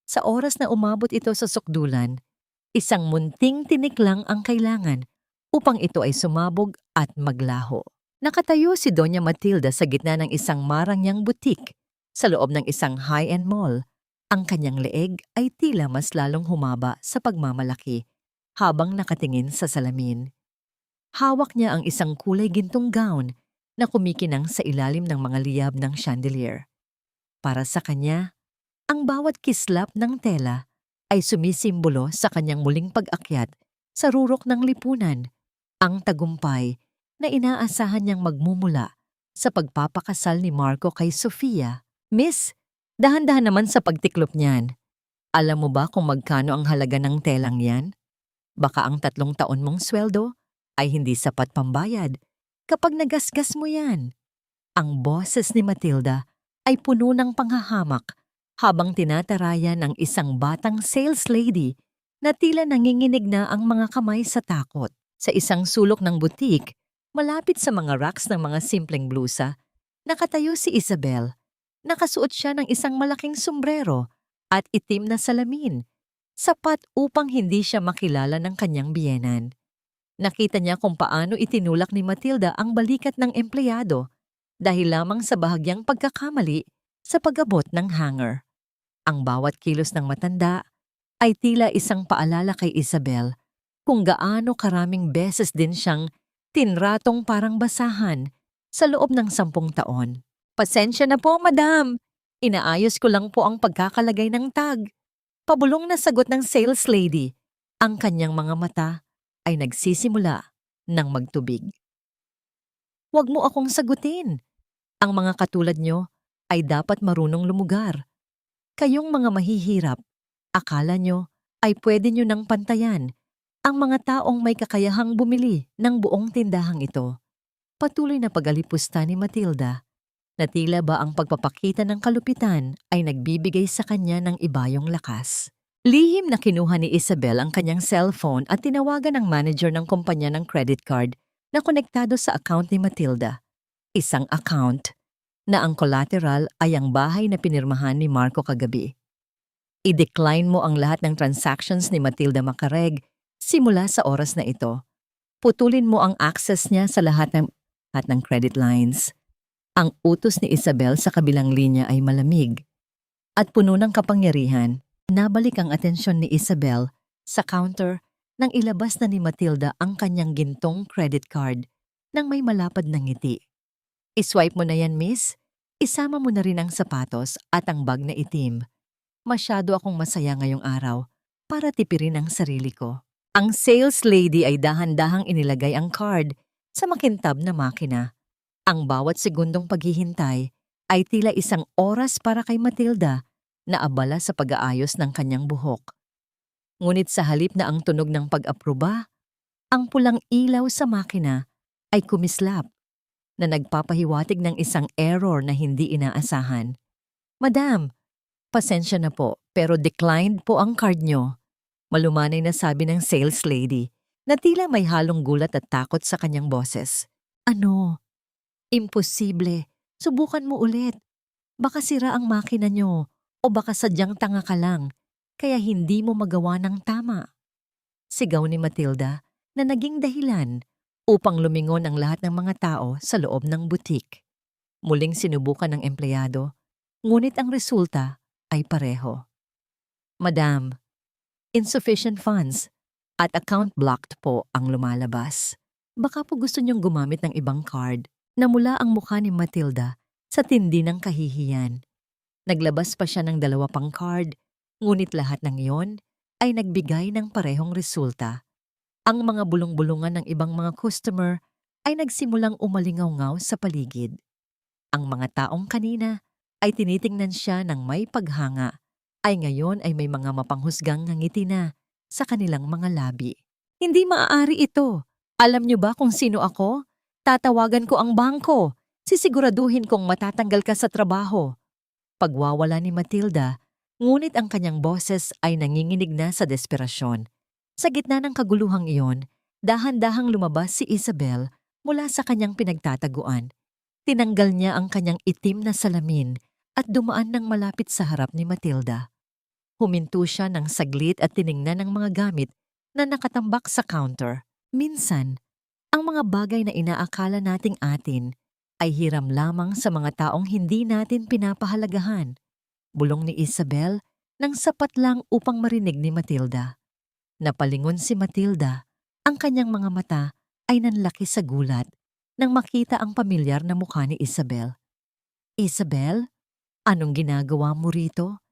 Sa oras na umabot ito sa sukdulan, isang munting tinik lang ang kailangan upang ito ay sumabog at maglaho. Nakatayo si Doña Matilda sa gitna ng isang marangyang butik sa loob ng isang high-end mall. Ang kanyang leeg ay tila mas lalong humaba sa pagmamalaki habang nakatingin sa salamin. Hawak niya ang isang kulay gintong gown na kumikinang sa ilalim ng mga liyab ng chandelier. Para sa kanya, ang bawat kislap ng tela ay sumisimbolo sa kanyang muling pag-akyat sa rurok ng lipunan, ang tagumpay na inaasahan niyang magmumula sa pagpapakasal ni Marco kay Sofia. Miss, dahan-dahan naman sa pagtiklop niyan. Alam mo ba kung magkano ang halaga ng telang yan? Baka ang 3 taon mong sweldo ay hindi sapat pambayad kapag nagasgas mo yan. Ang boses ni Matilda ay puno ng panghahamak habang tinataraya ng isang batang sales lady na tila nanginginig na ang mga kamay sa takot. Sa isang sulok ng butik, malapit sa mga racks ng mga simpleng blusa, nakatayo si Isabel. Nakasuot siya ng isang malaking sombrero at itim na salamin, sapat upang hindi siya makilala ng kanyang biyenan. Nakita niya kung paano itinulak ni Matilda ang balikat ng empleyado dahil lamang sa bahagyang pagkakamali sa pag-abot ng hanger. Ang bawat kilos ng matanda ay tila isang paalala kay Isabel kung gaano karaming beses din siyang tinratong parang basahan sa loob ng 10 taon. Pasensya na po, madam. Inaayos ko lang po ang pagkakalagay ng tag. Pabulong na sagot ng sales lady. Ang kanyang mga mata ay nagsisimula ng magtubig. Huwag mo akong sagutin. Ang mga katulad nyo ay dapat marunong lumugar. Kayong mga mahihirap, akala nyo ay pwede nyo nang pantayan ang mga taong may kakayahang bumili ng buong tindahang ito. Patuloy na pag-alipusta ni Matilda na tila ba ang pagpapakita ng kalupitan ay nagbibigay sa kanya ng ibayong lakas. Lihim na kinuha ni Isabel ang kanyang cellphone at tinawagan ang manager ng kumpanya ng credit card na konektado sa account ni Matilda. Isang account na ang collateral ay ang bahay na pinirmahan ni Marco kagabi. I-decline mo ang lahat ng transactions ni Matilda Macareg simula sa oras na ito. Putulin mo ang access niya sa lahat ng credit lines. Ang utos ni Isabel sa kabilang linya ay malamig at puno ng kapangyarihan. Nabalik ang atensyon ni Isabel sa counter nang ilabas na ni Matilda ang kanyang gintong credit card nang may malapad na ngiti. I-swipe mo na yan, miss. Isama mo na rin ang sapatos at ang bag na itim. Masyado akong masaya ngayong araw para tipirin ang sarili ko. Ang sales lady ay dahan-dahang inilagay ang card sa makintab na makina. Ang bawat segundong paghihintay ay tila isang oras para kay Matilda na abala sa pag-aayos ng kanyang buhok. Ngunit sa halip na ang tunog ng pag-aproba, ang pulang ilaw sa makina ay kumislap na nagpapahiwatig ng isang error na hindi inaasahan. "Madam, pasensya na po pero declined po ang card nyo." Malumanay na sabi ng sales lady na tila may halong gulat at takot sa kanyang boses. "Ano? Imposible. Subukan mo ulit. Baka sira ang makina nyo o baka sadyang tanga ka lang kaya hindi mo magawa ng tama." Sigaw ni Matilda na naging dahilan upang lumingon ang lahat ng mga tao sa loob ng butik. Muling sinubukan ng empleyado, ngunit ang resulta ay pareho. "Madam, insufficient funds at account blocked po ang lumalabas. Baka po gusto niyong gumamit ng ibang card." Namula ang mukha ni Matilda sa tindi ng kahihiyan. Naglabas pa siya ng 2 pang card, ngunit lahat ng iyon ay nagbigay ng parehong resulta. Ang mga bulong-bulungan ng ibang mga customer ay nagsimulang umalingaw-ngaw sa paligid. Ang mga taong kanina ay tinitingnan siya ng may paghanga, ay ngayon ay may mga mapanghusgang ngiti na sa kanilang mga labi. "Hindi maaari ito. Alam niyo ba kung sino ako? Tatawagan ko ang bangko. Sisiguraduhin kong matatanggal ka sa trabaho." Pagwawala ni Matilda, ngunit ang kanyang boses ay nanginginig na sa desperasyon. Sa gitna ng kaguluhang iyon, dahan-dahang lumabas si Isabel mula sa kanyang pinagtataguan. Tinanggal niya ang kanyang itim na salamin at dumaan ng malapit sa harap ni Matilda. Huminto siya ng saglit at tiningnan ang mga gamit na nakatambak sa counter. Minsan, ang mga bagay na inaakala nating atin ay hiram lamang sa mga taong hindi natin pinapahalagahan. Bulong ni Isabel nang sapat lang upang marinig ni Matilda. Napalingon si Matilda, ang kanyang mga mata ay nanlaki sa gulat nang makita ang pamilyar na mukha ni Isabel. "Isabel, anong ginagawa mo rito?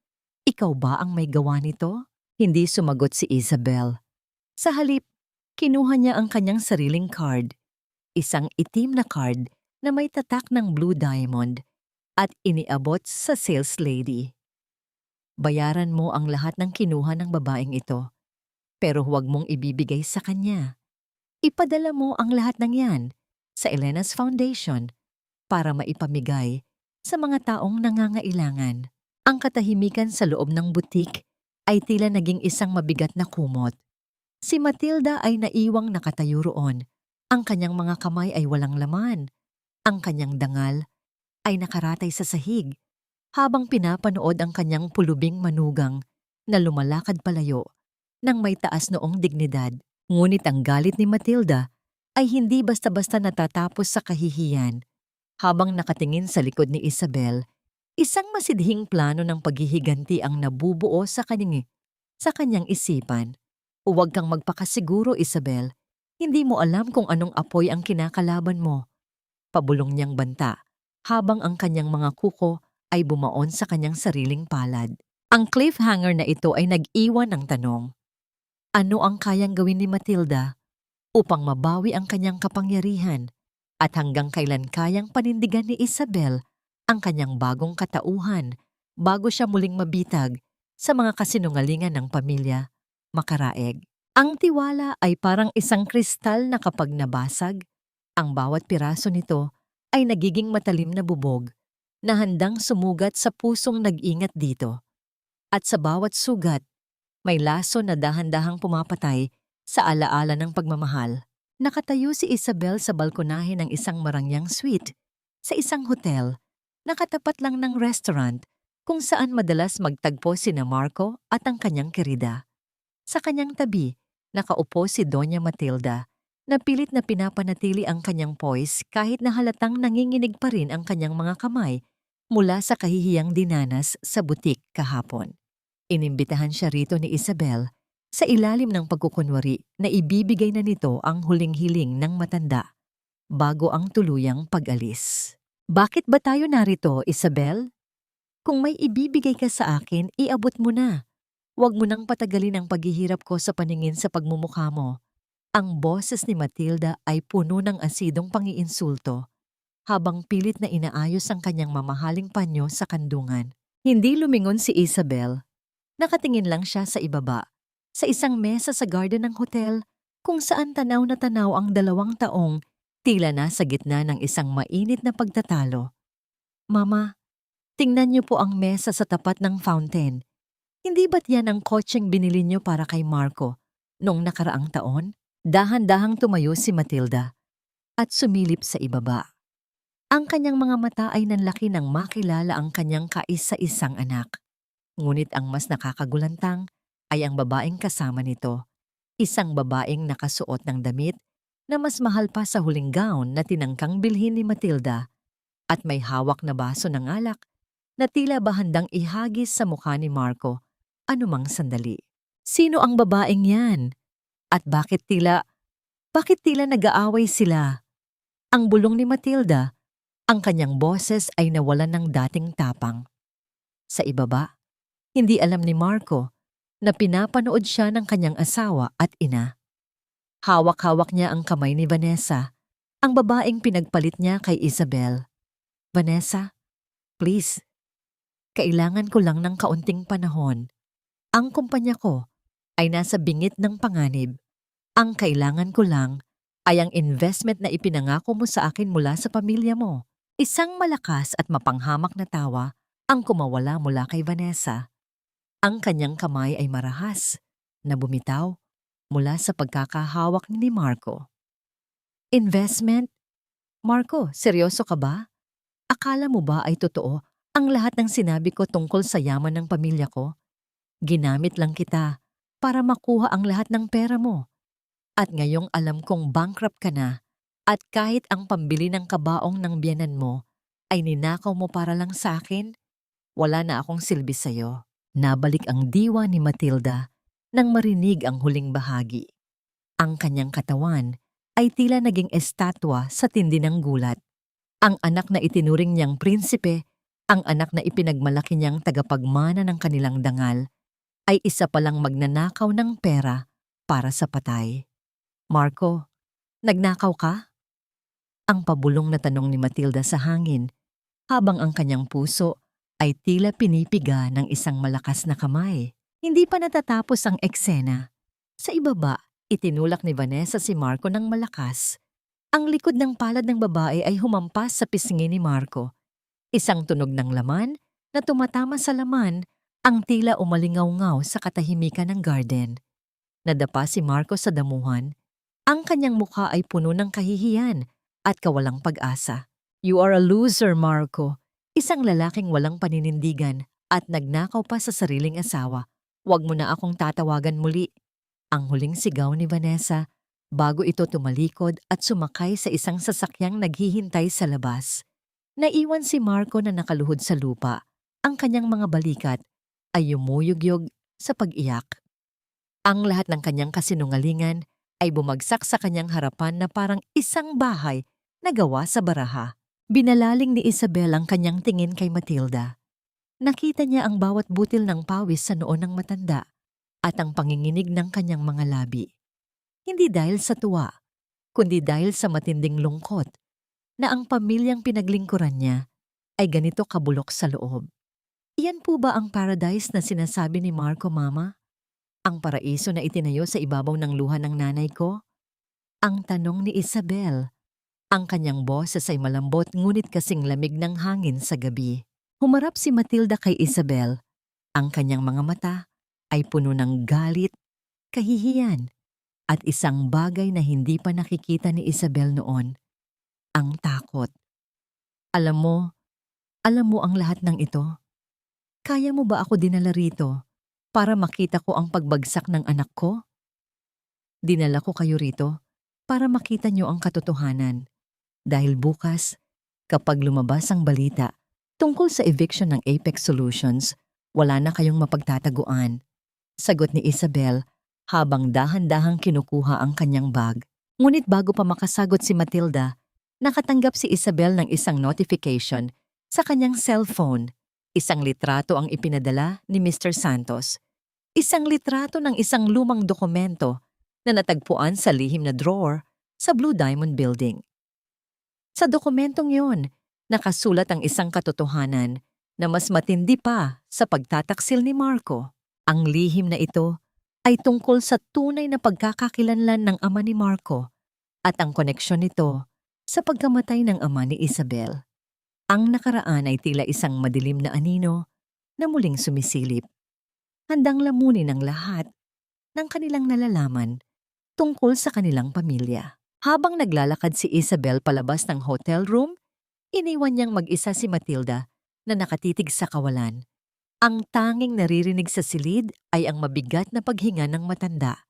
Ikaw ba ang may gawa nito?" Hindi sumagot si Isabel. Sa halip, kinuha niya ang kanyang sariling card, isang itim na card na may tatak ng blue diamond, at iniabot sa sales lady. "Bayaran mo ang lahat ng kinuha ng babaeng ito, pero huwag mong ibibigay sa kanya. Ipadala mo ang lahat ng yan sa Elena's Foundation para maipamigay sa mga taong nangangailangan." Ang katahimikan sa loob ng butik ay tila naging isang mabigat na kumot. Si Matilda ay naiwang nakatayo roon. Ang kanyang mga kamay ay walang laman. Ang kanyang dangal ay nakaratay sa sahig habang pinapanood ang kanyang pulubing manugang na lumalakad palayo nang may taas noong dignidad. Ngunit ang galit ni Matilda ay hindi basta-basta natatapos sa kahihiyan. Habang nakatingin sa likod ni Isabel, isang masidhing plano ng paghihiganti ang nabubuo sa kanyang isipan. "Huwag kang magpakasiguro, Isabel. Hindi mo alam kung anong apoy ang kinakalaban mo." Pabulong niyang banta, habang ang kanyang mga kuko ay bumaon sa kanyang sariling palad. Ang cliffhanger na ito ay nag-iwan ng tanong. Ano ang kayang gawin ni Matilda upang mabawi ang kanyang kapangyarihan, at hanggang kailan kayang panindigan ni Isabel ang kanyang bagong katauhan bago siya muling mabitag sa mga kasinungalingan ng pamilya Makaraeg? Ang tiwala ay parang isang kristal na kapag nabasag, ang bawat piraso nito ay nagiging matalim na bubog na handang sumugat sa pusong nag-ingat dito. At sa bawat sugat, may laso na dahan-dahang pumapatay sa alaala ng pagmamahal. Nakatayo si Isabel sa balkonahe ng isang marangyang suite sa isang hotel, nakatapat lang ng restaurant kung saan madalas magtagpo sina Marco at ang kanyang kerida. Sa kanyang tabi, nakaupo si Doña Matilda, na pilit na pinapanatili ang kanyang poise kahit na halatang nanginginig pa rin ang kanyang mga kamay mula sa kahihiyang dinanas sa butik kahapon. Inimbitahan siya rito ni Isabel sa ilalim ng pagkukunwari na ibibigay na nito ang huling hiling ng matanda bago ang tuluyang pag-alis. "Bakit ba tayo narito, Isabel? Kung may ibibigay ka sa akin, iabot mo na. Huwag mo nang patagalin ang paghihirap ko sa paningin sa pagmumukha mo. Ang boses ni Matilda ay puno ng asidong pangiinsulto habang pilit na inaayos ang kanyang mamahaling panyo sa kandungan. Hindi lumingon si Isabel. Nakatingin lang siya sa ibaba, sa isang mesa sa garden ng hotel kung saan tanaw na tanaw ang 2 taong tila na sa gitna ng isang mainit na pagtatalo. Mama, tingnan niyo po ang mesa sa tapat ng fountain. Hindi ba't yan ang kotseng binili niyo para kay Marco noong nakaraang taon? Dahan-dahang tumayo si Matilda at sumilip sa ibaba. Ang kanyang mga mata ay nanlaki nang makilala ang kanyang kaisa-isang anak. Ngunit ang mas nakakagulantang ay ang babaeng kasama nito. Isang babaeng nakasuot ng damit na mas mahal pa sa huling gown na tinangkang bilhin ni Matilda at may hawak na baso ng alak na tila ba handang ihagis sa mukha ni Marco anumang sandali. Sino ang babaeng yan? At bakit tila nag-aaway sila? Ang bulong ni Matilda, ang kanyang boses ay nawalan ng dating tapang. Sa ibaba, hindi alam ni Marco na pinapanood siya ng kanyang asawa at ina. Hawak-hawak niya ang kamay ni Vanessa, ang babaeng pinagpalit niya kay Isabel. Vanessa, please, kailangan ko lang ng kaunting panahon. Ang kumpanya ko ay nasa bingit ng panganib. Ang kailangan ko lang ay ang investment na ipinangako mo sa akin mula sa pamilya mo. Isang malakas at mapanghamak na tawa ang kumawala mula kay Vanessa. Ang kanyang kamay ay marahas na bumitaw mula sa pagkakahawak ni Marco. Investment? Marco, seryoso ka ba? Akala mo ba ay totoo ang lahat ng sinabi ko tungkol sa yaman ng pamilya ko? Ginamit lang kita para makuha ang lahat ng pera mo. At ngayong alam kong bankrupt ka na at kahit ang pambili ng kabaong ng biyenan mo ay ninakaw mo para lang sa akin, wala na akong silbi sa'yo. Nabalik ang diwa ni Matilda nang marinig ang huling bahagi. Ang kanyang katawan ay tila naging estatwa sa tindi ng gulat. Ang anak na itinuring niyang prinsipe, ang anak na ipinagmalaki niyang tagapagmana ng kanilang dangal, ay isa palang magnanakaw ng pera para sa patay. Marco, nagnakaw ka? Ang pabulong na tanong ni Matilda sa hangin, habang ang kanyang puso ay tila pinipiga ng isang malakas na kamay. Hindi pa natatapos ang eksena. Sa ibaba, itinulak ni Vanessa si Marco ng malakas. Ang likod ng palad ng babae ay humampas sa pisngi ni Marco. Isang tunog ng laman na tumatama sa laman ang tila umalingaw-ngaw sa katahimikan ng garden. Nadapa si Marco sa damuhan. Ang kanyang mukha ay puno ng kahihiyan at kawalang pag-asa. You are a loser, Marco. Isang lalaking walang paninindigan at nagnakaw pa sa sariling asawa. Huwag mo na akong tatawagan muli. Ang huling sigaw ni Vanessa bago ito tumalikod at sumakay sa isang sasakyang naghihintay sa labas. Naiwan si Marco na nakaluhod sa lupa. Ang kanyang mga balikat ay yumuyugyog sa pag-iyak. Ang lahat ng kanyang kasinungalingan ay bumagsak sa kanyang harapan na parang isang bahay na gawa sa baraha. Binalaling ni Isabel ang kanyang tingin kay Matilda. Nakita niya ang bawat butil ng pawis sa noo ng matanda at ang panginginig ng kanyang mga labi. Hindi dahil sa tuwa, kundi dahil sa matinding lungkot na ang pamilyang pinaglingkuran niya ay ganito kabulok sa loob. Iyan po ba ang paradise na sinasabi ni Marco, Mama? Ang paraiso na itinayo sa ibabaw ng luha ng nanay ko? Ang tanong ni Isabel. Ang kanyang boses ay malambot ngunit kasing lamig ng hangin sa gabi. Humarap si Matilda kay Isabel. Ang kanyang mga mata ay puno ng galit, kahihiyan, at isang bagay na hindi pa nakikita ni Isabel noon. Ang takot. Alam mo ang lahat ng ito. Kaya mo ba ako dinala rito para makita ko ang pagbagsak ng anak ko? Dinala ko kayo rito para makita niyo ang katotohanan. Dahil bukas, kapag lumabas ang balita tungkol sa eviction ng Apex Solutions, wala na kayong mapagtataguan. Sagot ni Isabel habang dahan-dahang kinukuha ang kanyang bag. Ngunit bago pa makasagot si Matilda, nakatanggap si Isabel ng isang notification sa kanyang cellphone. Isang litrato ang ipinadala ni Mr. Santos. Isang litrato ng isang lumang dokumento na natagpuan sa lihim na drawer sa Blue Diamond Building. Sa dokumentong yon, nakasulat ang isang katotohanan na mas matindi pa sa pagtataksil ni Marco. Ang lihim na ito ay tungkol sa tunay na pagkakakilanlan ng ama ni Marco at ang koneksyon nito sa pagkamatay ng ama ni Isabel. Ang nakaraan ay tila isang madilim na anino na muling sumisilip, handang lamunin ang lahat ng kanilang nalalaman tungkol sa kanilang pamilya. Habang naglalakad si Isabel palabas ng hotel room, iniwan niyang mag-isa si Matilda na nakatitig sa kawalan. Ang tanging naririnig sa silid ay ang mabigat na paghinga ng matanda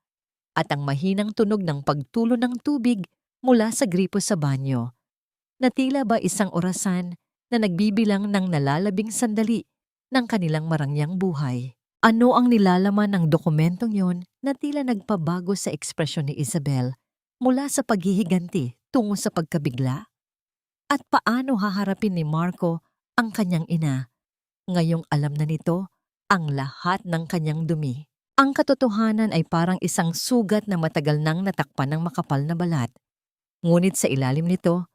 at ang mahinang tunog ng pagtulo ng tubig mula sa gripo sa banyo, na tila ba isang orasan na nagbibilang ng nalalabing sandali ng kanilang marangyang buhay. Ano ang nilalaman ng dokumentong yon na tila nagpabago sa ekspresyon ni Isabel mula sa paghihiganti tungo sa pagkabigla? At paano haharapin ni Marco ang kanyang ina ngayong alam na nito ang lahat ng kanyang dumi? Ang katotohanan ay parang isang sugat na matagal nang natakpan ng makapal na balat. Ngunit sa ilalim nito,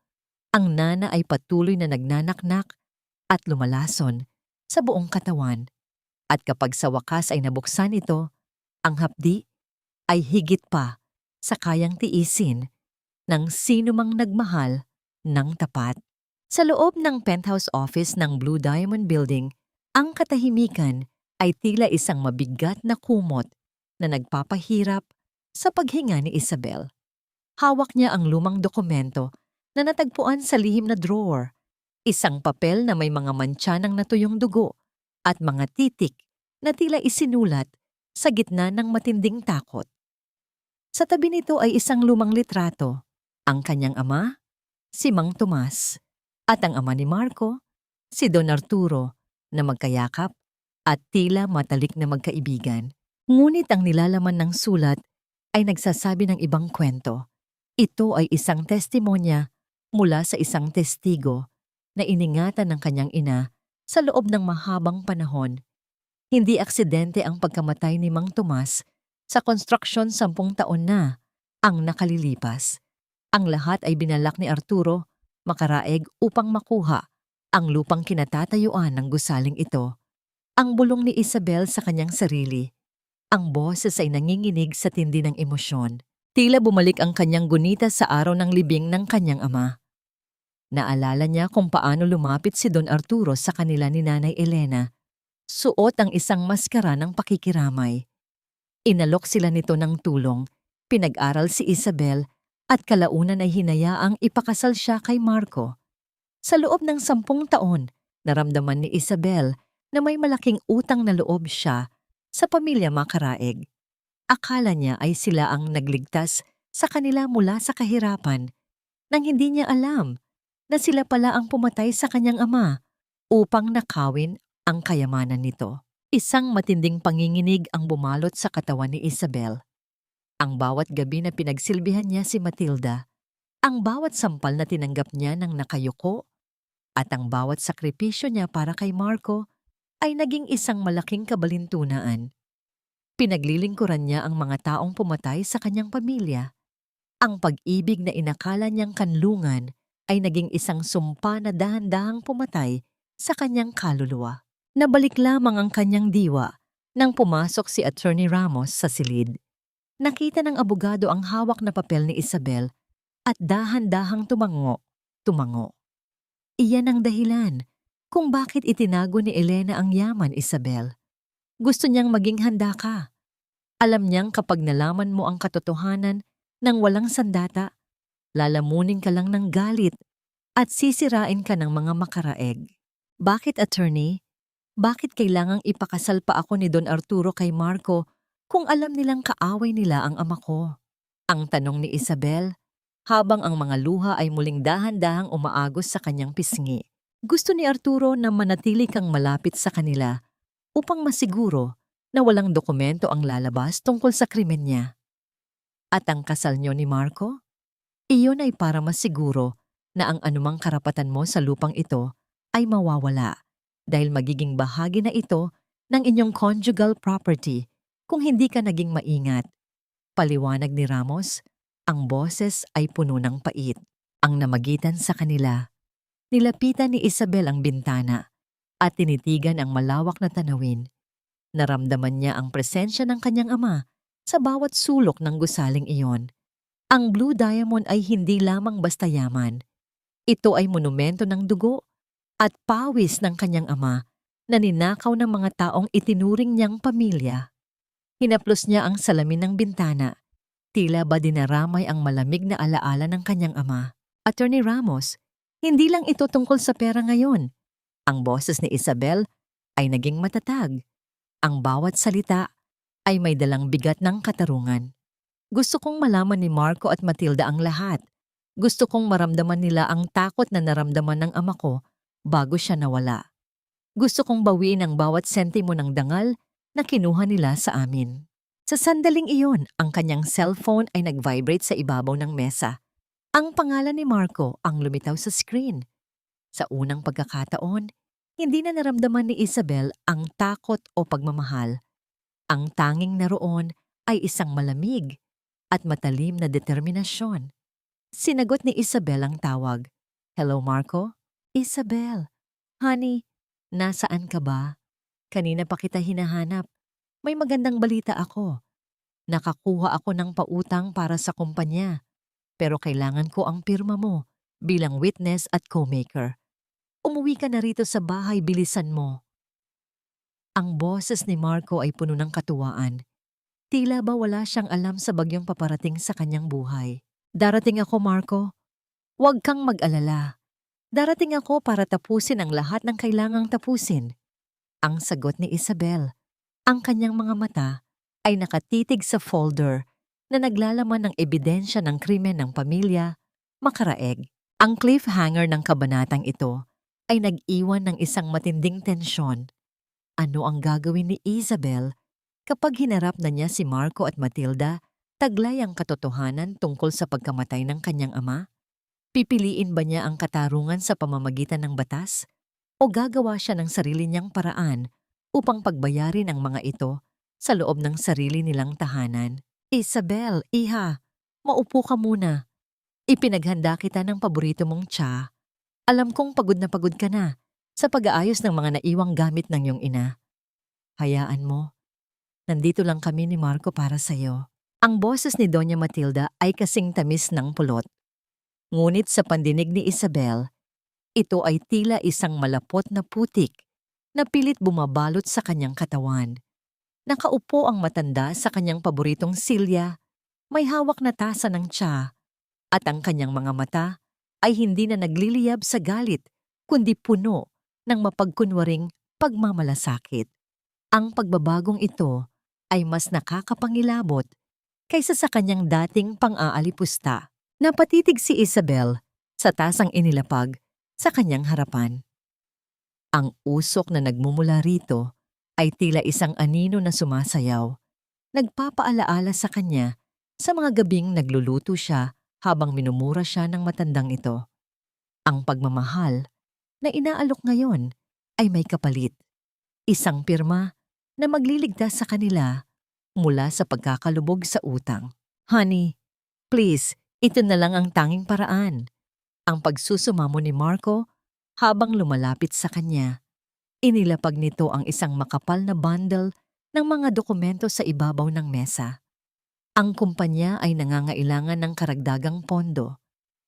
ang nana ay patuloy na nagnanaknak at lumalason sa buong katawan. At kapag sa wakas ay nabuksan ito, ang hapdi ay higit pa sa kayang tiisin ng sino mang nagmahal ng tapat. Sa loob ng penthouse office ng Blue Diamond Building, ang katahimikan ay tila isang mabigat na kumot na nagpapahirap sa paghinga ni Isabel. Hawak niya ang lumang dokumento na natagpuan sa lihim na drawer, isang papel na may mga mantsa ng natuyong dugo at mga titik na tila isinulat sa gitna ng matinding takot. Sa tabi nito ay isang lumang litrato, ang kanyang ama, si Mang Tomas, at ang ama ni Marco, si Don Arturo, na magkayakap at tila matalik na magkaibigan. Ngunit ang nilalaman ng sulat ay nagsasabi ng ibang kwento. Ito ay isang testimonya mula sa isang testigo na iningatan ng kanyang ina sa loob ng mahabang panahon. Hindi aksidente ang pagkamatay ni Mang Tomas sa konstruksyon 10 taon na ang nakalilipas. Ang lahat ay binalak ni Arturo makaraeg upang makuha ang lupang kinatatayuan ng gusaling ito. Ang bulong ni Isabel sa kanyang sarili. Ang boses ay nanginginig sa tindi ng emosyon. Tila bumalik ang kanyang gunita sa araw ng libing ng kanyang ama. Naalala niya kung paano lumapit si Don Arturo sa kanila ni Nanay Elena. Suot ang isang maskara ng pakikiramay. Inalok sila nito ng tulong, pinag-aral si Isabel at kalaunan ay hinayaang ipakasal siya kay Marco. Sa loob ng 10 taon, naramdaman ni Isabel na may malaking utang na loob siya sa pamilya Makaraeg. Akala niya ay sila ang nagligtas sa kanila mula sa kahirapan nang hindi niya alam na sila pala ang pumatay sa kanyang ama upang nakawin ang kayamanan nito. Isang matinding panginginig ang bumalot sa katawan ni Isabel. Ang bawat gabi na pinagsilbihan niya si Matilda, ang bawat sampal na tinanggap niya ng nakayuko, at ang bawat sakripisyo niya para kay Marco ay naging isang malaking kabalintunaan. Pinaglilingkuran niya ang mga taong pumatay sa kanyang pamilya. Ang pag-ibig na inakala niyang kanlungan ay naging isang sumpa na dahan-dahang pumatay sa kanyang kaluluwa. Nabalik lamang ang kanyang diwa nang pumasok si Attorney Ramos sa silid. Nakita ng abogado ang hawak na papel ni Isabel at dahan-dahang tumango. Iyan ang dahilan kung bakit itinago ni Elena ang yaman, Isabel. Gusto niyang maging handa ka. Alam niyang kapag nalaman mo ang katotohanan ng walang sandata, lalamunin ka lang ng galit at sisirain ka ng mga makaraeg. Bakit, attorney? Bakit kailangang ipakasal pa ako ni Don Arturo kay Marco kung alam nilang kaaway nila ang ama ko? Ang tanong ni Isabel, habang ang mga luha ay muling dahan-dahang umaagos sa kanyang pisngi. Gusto ni Arturo na manatili kang malapit sa kanila upang masiguro na walang dokumento ang lalabas tungkol sa krimen niya. At ang kasal niyo ni Marco? Iyon ay para masiguro na ang anumang karapatan mo sa lupang ito ay mawawala dahil magiging bahagi na ito ng inyong conjugal property kung hindi ka naging maingat. Paliwanag ni Ramos, ang boses ay puno ng pait. Ang namagitan sa kanila, nilapitan ni Isabel ang bintana at tinitigan ang malawak na tanawin. Naramdaman niya ang presensya ng kanyang ama sa bawat sulok ng gusaling iyon. Ang Blue Diamond ay hindi lamang basta yaman. Ito ay monumento ng dugo at pawis ng kanyang ama na ninakaw ng mga taong itinuring niyang pamilya. Hinaplos niya ang salamin ng bintana. Tila ba dinaramay ang malamig na alaala ng kanyang ama. Attorney Ramos, hindi lang ito tungkol sa pera ngayon. Ang boses ni Isabel ay naging matatag. Ang bawat salita ay may dalang bigat ng katarungan. Gusto kong malaman ni Marco at Matilda ang lahat. Gusto kong maramdaman nila ang takot na naramdaman ng ama ko bago siya nawala. Gusto kong bawiin ang bawat sentimo ng dangal na kinuha nila sa amin. Sa sandaling iyon, ang kanyang cellphone ay nag-vibrate sa ibabaw ng mesa. Ang pangalan ni Marco ang lumitaw sa screen. Sa unang pagkakataon, hindi na naramdaman ni Isabel ang takot o pagmamahal. Ang tanging naroon ay isang malamig at matalim na determinasyon. Sinagot ni Isabel ang tawag. Hello, Marco? Isabel, honey, nasaan ka ba? Kanina pa kita hinahanap. May magandang balita ako. Nakakuha ako ng pautang para sa kumpanya, pero kailangan ko ang pirma mo bilang witness at co-maker. Umuwi ka na rito sa bahay, bilisan mo. Ang boses ni Marco ay puno ng katuwaan. Tila ba wala siyang alam sa bagyong paparating sa kanyang buhay. Darating ako, Marco. Huwag kang mag-alala. Darating ako para tapusin ang lahat ng kailangang tapusin. Ang sagot ni Isabel. Ang kanyang mga mata ay nakatitig sa folder na naglalaman ng ebidensya ng krimen ng pamilya, makaraeg. Ang cliffhanger ng kabanatang ito ay nag-iwan ng isang matinding tensyon. Ano ang gagawin ni Isabel kapag hinarap na niya si Marco at Matilda, taglay ang katotohanan tungkol sa pagkamatay ng kanyang ama? Pipiliin ba niya ang katarungan sa pamamagitan ng batas? O gagawa siya ng sarili niyang paraan upang pagbayarin ang mga ito sa loob ng sarili nilang tahanan? Isabel, iha, maupo ka muna. Ipinaghanda kita ng paborito mong tsa. Alam kong pagod na pagod ka na sa pag-aayos ng mga naiwang gamit ng iyong ina. Hayaan mo. Nandito lang kami ni Marco para sa'yo. Ang boses ni Doña Matilda ay kasing tamis ng pulot. Ngunit sa pandinig ni Isabel, ito ay tila isang malapot na putik na pilit bumabalot sa kanyang katawan. Nakaupo ang matanda sa kanyang paboritong silya, may hawak na tasa ng tsa, at ang kanyang mga mata ay hindi na nagliliyab sa galit, kundi puno ng mapagkunwaring pagmamalasakit. Ang pagbabagong ito ay mas nakakapangilabot kaysa sa kanyang dating pang-aalipusta. Napatitig si Isabel sa tasang inilapag sa kanyang harapan. Ang usok na nagmumula rito ay tila isang anino na sumasayaw. Nagpapaalaala sa kanya sa mga gabing nagluluto siya habang minumura siya ng matandang ito. Ang pagmamahal na inaalok ngayon ay may kapalit. Isang pirma na magliligtas sa kanila mula sa pagkakalubog sa utang. Honey, please, ito na lang ang tanging paraan. Ang pagsusumamo ni Marco habang lumalapit sa kanya. Inilapag nito ang isang makapal na bundle ng mga dokumento sa ibabaw ng mesa. Ang kumpanya ay nangangailangan ng karagdagang pondo.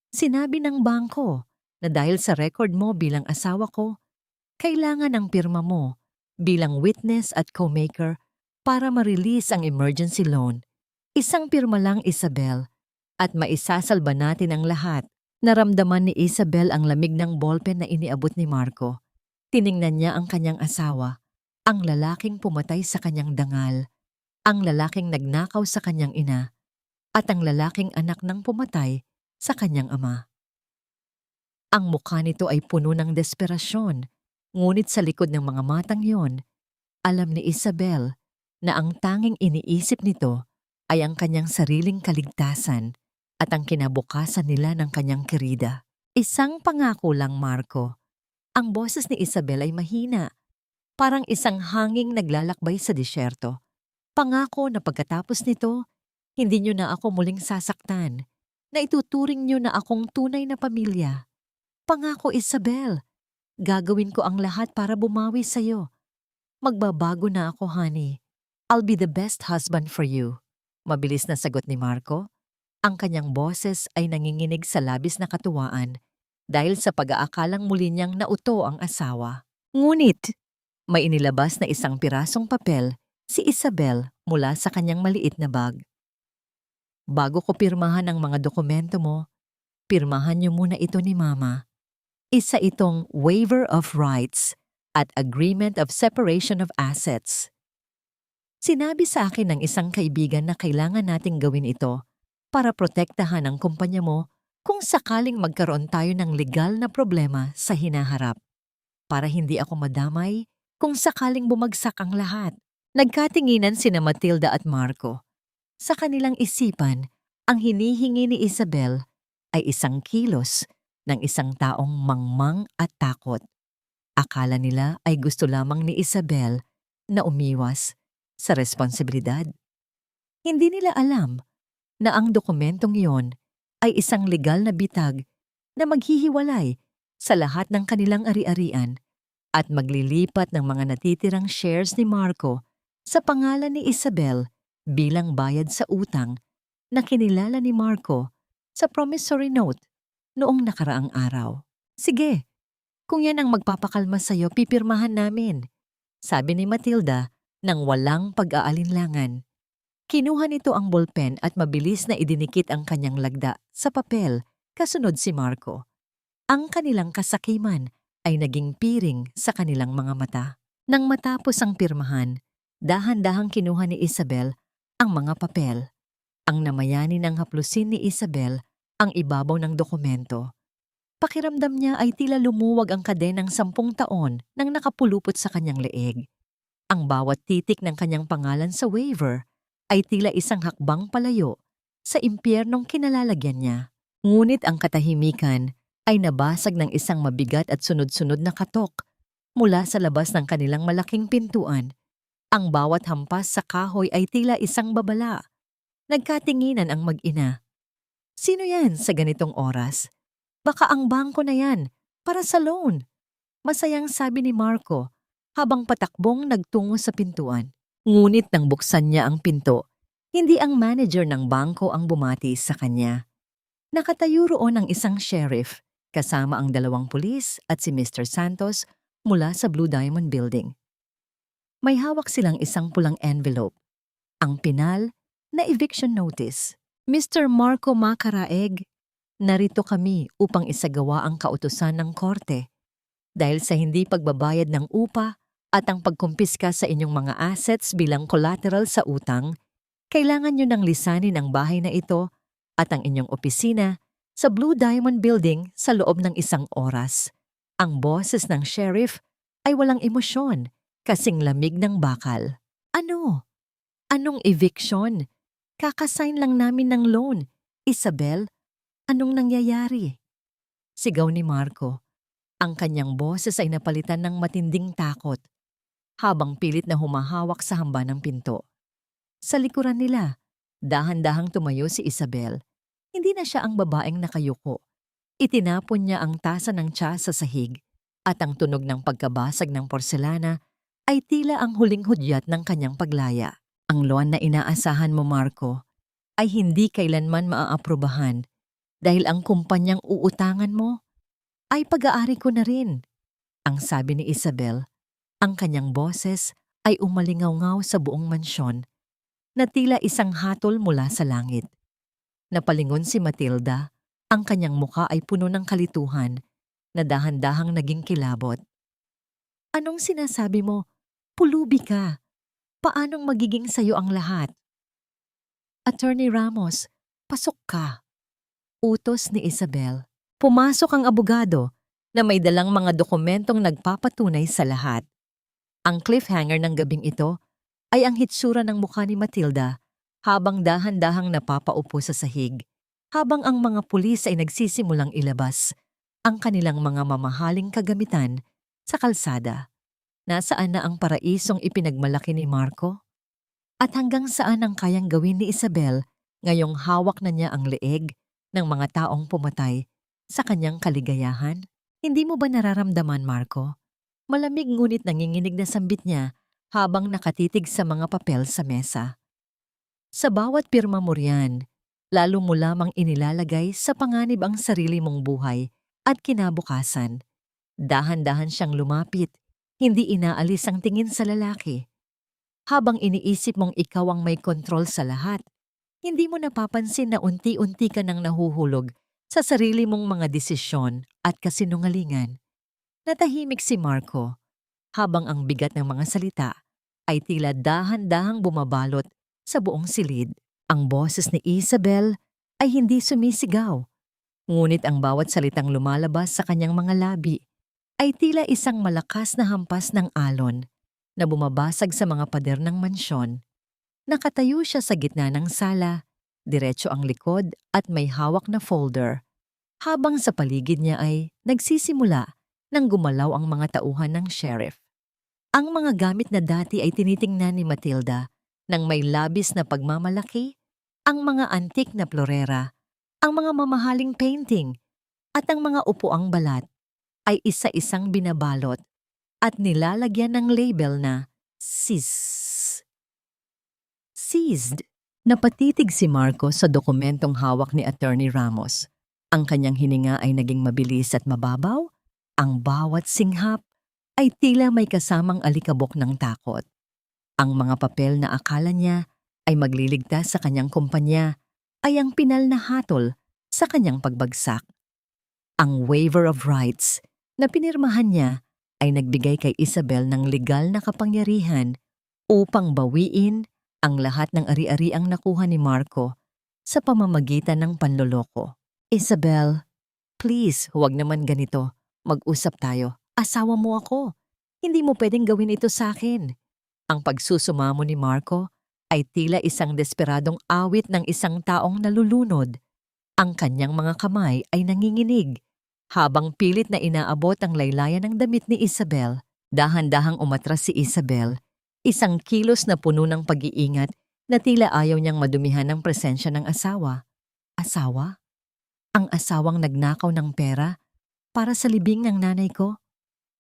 Sinabi ng bangko na dahil sa record mo bilang asawa ko, kailangan ang pirma mo bilang witness at co-maker para ma-release ang emergency loan. Isang pirma lang, Isabel, at maisasalba natin ang lahat. Naramdaman ni Isabel ang lamig ng ballpen na iniabot ni Marco. Tiningnan niya ang kanyang asawa, ang lalaking pumatay sa kanyang dangal, ang lalaking nagnakaw sa kanyang ina, at ang lalaking anak ng pumatay sa kanyang ama. Ang mukha nito ay puno ng desperasyon, ngunit sa likod ng mga matang yon, alam ni Isabel na ang tanging iniisip nito ay ang kanyang sariling kaligtasan at ang kinabukasan nila ng kanyang kirida. Isang pangako lang, Marco. Ang boses ni Isabel ay mahina, parang isang hanging naglalakbay sa disyerto. Pangako na pagkatapos nito, Hindi niyo na ako muling sasaktan, na ituturing niyo na akong tunay na pamilya. Pangako, Isabel, gagawin ko ang lahat para bumawi sa'yo. Magbabago na ako, honey. I'll be the best husband for you. Mabilis na sagot ni Marco. Ang kanyang boses ay nanginginig sa labis na katuwaan dahil sa pag-aakalang muli niyang nauto ang asawa. Ngunit, may inilabas na isang pirasong papel si Isabel mula sa kanyang maliit na bag. Bago ko pirmahan ang mga dokumento mo, pirmahan niyo muna ito ni Mama. Isa itong waiver of rights at agreement of separation of assets. Sinabi sa akin ng isang kaibigan na kailangan nating gawin ito para protektahan ang kumpanya mo kung sakaling magkaroon tayo ng legal na problema sa hinaharap. Para hindi ako madamay kung sakaling bumagsak ang lahat. Nagkatinginan sina Matilda at Marco. Sa kanilang isipan, ang hinihingi ni Isabel ay 1 kilos ng isang taong mangmang at takot. Akala nila ay gusto lamang ni Isabel na umiwas sa responsibilidad. Hindi nila alam na ang dokumentong iyon ay isang legal na bitag na maghihiwalay sa lahat ng kanilang ari-arian at maglilipat ng mga natitirang shares ni Marco sa pangalan ni Isabel bilang bayad sa utang na kinilala ni Marco sa promissory note noong nakaraang araw. Sige, kung yan ang magpapakalma sa'yo, pipirmahan namin, sabi ni Matilda nang walang pag-aalinlangan. Kinuha nito ang ballpen at mabilis na idinikit ang kanyang lagda sa papel, kasunod si Marco. Ang kanilang kasakiman ay naging piring sa kanilang mga mata. Nang matapos ang pirmahan, dahan-dahang kinuha ni Isabel ang mga papel. Ang namayani ng haplusin ni Isabel ang ibabaw ng dokumento. Pakiramdam niya ay tila lumuwag ang kadenang 10 taon nang nakapulupot sa kanyang leeg. Ang bawat titik ng kanyang pangalan sa waiver ay tila isang hakbang palayo sa impyernong kinalalagyan niya. Ngunit ang katahimikan ay nabasag ng isang mabigat at sunod-sunod na katok mula sa labas ng kanilang malaking pintuan. Ang bawat hampas sa kahoy ay tila isang babala. Nagkatinginan ang mag-ina. Sino yan sa ganitong oras? Baka ang bangko na yan, para sa loan. Masayang sabi ni Marco habang patakbong nagtungo sa pintuan. Ngunit nang buksan niya ang pinto, hindi ang manager ng bangko ang bumati sa kanya. Nakatayo roon ang isang sheriff kasama ang 2 pulis at si Mr. Santos mula sa Blue Diamond Building. May hawak silang isang pulang envelope. Ang pinal na eviction notice. Mr. Marco Macaraeg, narito kami upang isagawa ang kautusan ng korte. Dahil sa hindi pagbabayad ng upa at ang pagkumpiska sa inyong mga assets bilang collateral sa utang, kailangan nyo nang lisanin ang bahay na ito at ang inyong opisina sa Blue Diamond Building sa loob ng 1 oras. Ang boses ng sheriff ay walang emosyon, kasing lamig ng bakal. Ano? Anong eviction? Kakasign lang namin ng loan. Isabel, anong nangyayari? Sigaw ni Marco. Ang kanyang boses ay napalitan ng matinding takot habang pilit na humahawak sa hamba ng pinto. Sa likuran nila, dahan-dahang tumayo si Isabel. Hindi na siya ang babaeng nakayuko. Itinapon niya ang tasa ng tsa sa sahig at ang tunog ng pagkabasag ng porselana ay tila ang huling hudyat ng kanyang paglaya. Ang loan na inaasahan mo, Marco, ay hindi kailanman maaaprubahan dahil ang kumpanyang uutangan mo ay pag-aari ko na rin. Ang sabi ni Isabel, ang kanyang boses ay umalingaw-ngaw sa buong mansyon na tila isang hatol mula sa langit. Napalingon si Matilda, ang kanyang muka ay puno ng kalituhan na dahan-dahang naging kilabot. Anong sinasabi mo? Pulubi ka. Paanong magiging sayo ang lahat? Attorney Ramos, pasok ka. Utos ni Isabel. Pumasok ang abogado na may dalang mga dokumentong nagpapatunay sa lahat. Ang cliffhanger ng gabing ito ay ang hitsura ng mukha ni Matilda habang dahan-dahang napapaupo sa sahig, habang ang mga pulis ay nagsisimulang ilabas ang kanilang mga mamahaling kagamitan sa kalsada. Nasaan na ang paraisong ipinagmalaki ni Marco? At hanggang saan ang kayang gawin ni Isabel Ngayong hawak na niya ang leeg ng mga taong pumatay sa kanyang kaligayahan? Hindi mo ba nararamdaman, Marco? Malamig ngunit nanginginig na sambit niya habang nakatitig sa mga papel sa mesa. Sa bawat pirma mo riyan, lalo mo lamang inilalagay sa panganib ang sarili mong buhay at kinabukasan. Dahan-dahan siyang lumapit, hindi inaalis ang tingin sa lalaki. Habang iniisip mong ikaw ang may kontrol sa lahat, hindi mo napapansin na unti-unti ka nang nahuhulog sa sarili mong mga desisyon at kasinungalingan. Natahimik si Marco habang ang bigat ng mga salita ay tila dahan-dahang bumabalot sa buong silid. Ang boses ni Isabel ay hindi sumisigaw, ngunit ang bawat salitang lumalabas sa kanyang mga labi ay tila isang malakas na hampas ng alon na bumabasag sa mga pader ng mansyon. Nakatayo siya sa gitna ng sala, diretso ang likod at may hawak na folder, habang sa paligid niya ay nagsisimula nang gumalaw ang mga tauhan ng sheriff. Ang mga gamit na dati ay tinitingnan ni Matilda nang may labis na pagmamalaki, ang mga antik na florera, ang mga mamahaling painting, at ang mga upuang balat ay isa-isang binabalot at nilalagyan ng label na seized. Napatitig si Marco sa dokumentong hawak ni Attorney Ramos. Ang kanyang hininga ay naging mabilis at mababaw. Ang bawat singhap ay tila may kasamang alikabok ng takot. Ang mga papel na akala niya ay magliligtas sa kanyang kumpanya ay ang pinal na hatol sa kanyang pagbagsak. Ang waiver of rights na pinirmahan niya ay nagbigay kay Isabel ng legal na kapangyarihan upang bawiin ang lahat ng ari-ariang nakuha ni Marco sa pamamagitan ng panloloko. Isabel, please, huwag naman ganito. Mag-usap tayo. Asawa mo ako. Hindi mo pwedeng gawin ito sa akin. Ang pagsusumamo ni Marco ay tila isang desperadong awit ng isang taong nalulunod. Ang kanyang mga kamay ay nanginginig. Habang pilit na inaabot ang laylayan ng damit ni Isabel, dahan-dahang umatras si Isabel, isang kilos na puno ng pag-iingat na tila ayaw niyang madumihan ng presensya ng asawa. Asawa? Ang asawang nagnakaw ng pera para sa libing ng nanay ko?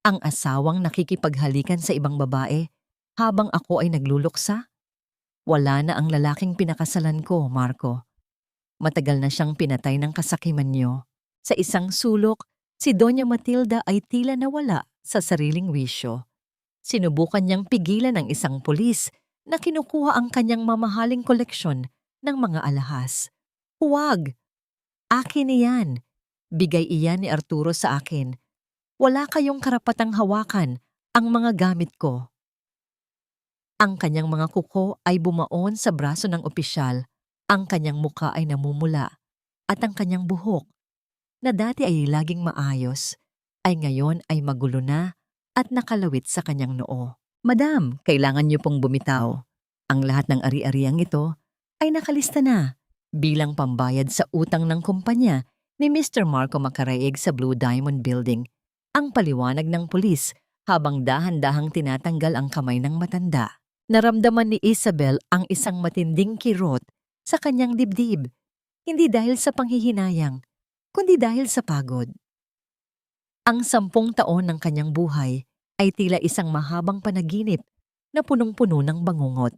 Ang asawang nakikipaghalikan sa ibang babae habang ako ay nagluluksa? Wala na ang lalaking pinakasalan ko, Marco. Matagal na siyang pinatay ng kasakiman niyo. Sa isang sulok, si Doña Matilda ay tila nawala sa sariling wisyo. Sinubukan niyang pigilan ng isang pulis na kinukuha ang kanyang mamahaling koleksyon ng mga alahas. Huwag! Akin iyan. Bigay iyan ni Arturo sa akin. Wala kayong karapatang hawakan ang mga gamit ko. Ang kanyang mga kuko ay bumaon sa braso ng opisyal, ang kanyang muka ay namumula, at ang kanyang buhok, na dati ay laging maayos, ay ngayon ay magulo na at nakalawit sa kanyang noo. Madam, kailangan niyo pong bumitaw. Ang lahat ng ari-ariang ito ay nakalista na bilang pambayad sa utang ng kumpanya ni Mr. Marco Macaraig sa Blue Diamond Building. Ang paliwanag ng pulis habang dahan-dahang tinatanggal ang kamay ng matanda. Naramdaman ni Isabel ang isang matinding kirot sa kanyang dibdib, hindi dahil sa panghihinayang, kundi dahil sa pagod. Ang 10 taon ng kanyang buhay ay tila isang mahabang panaginip na punong-puno ng bangungot.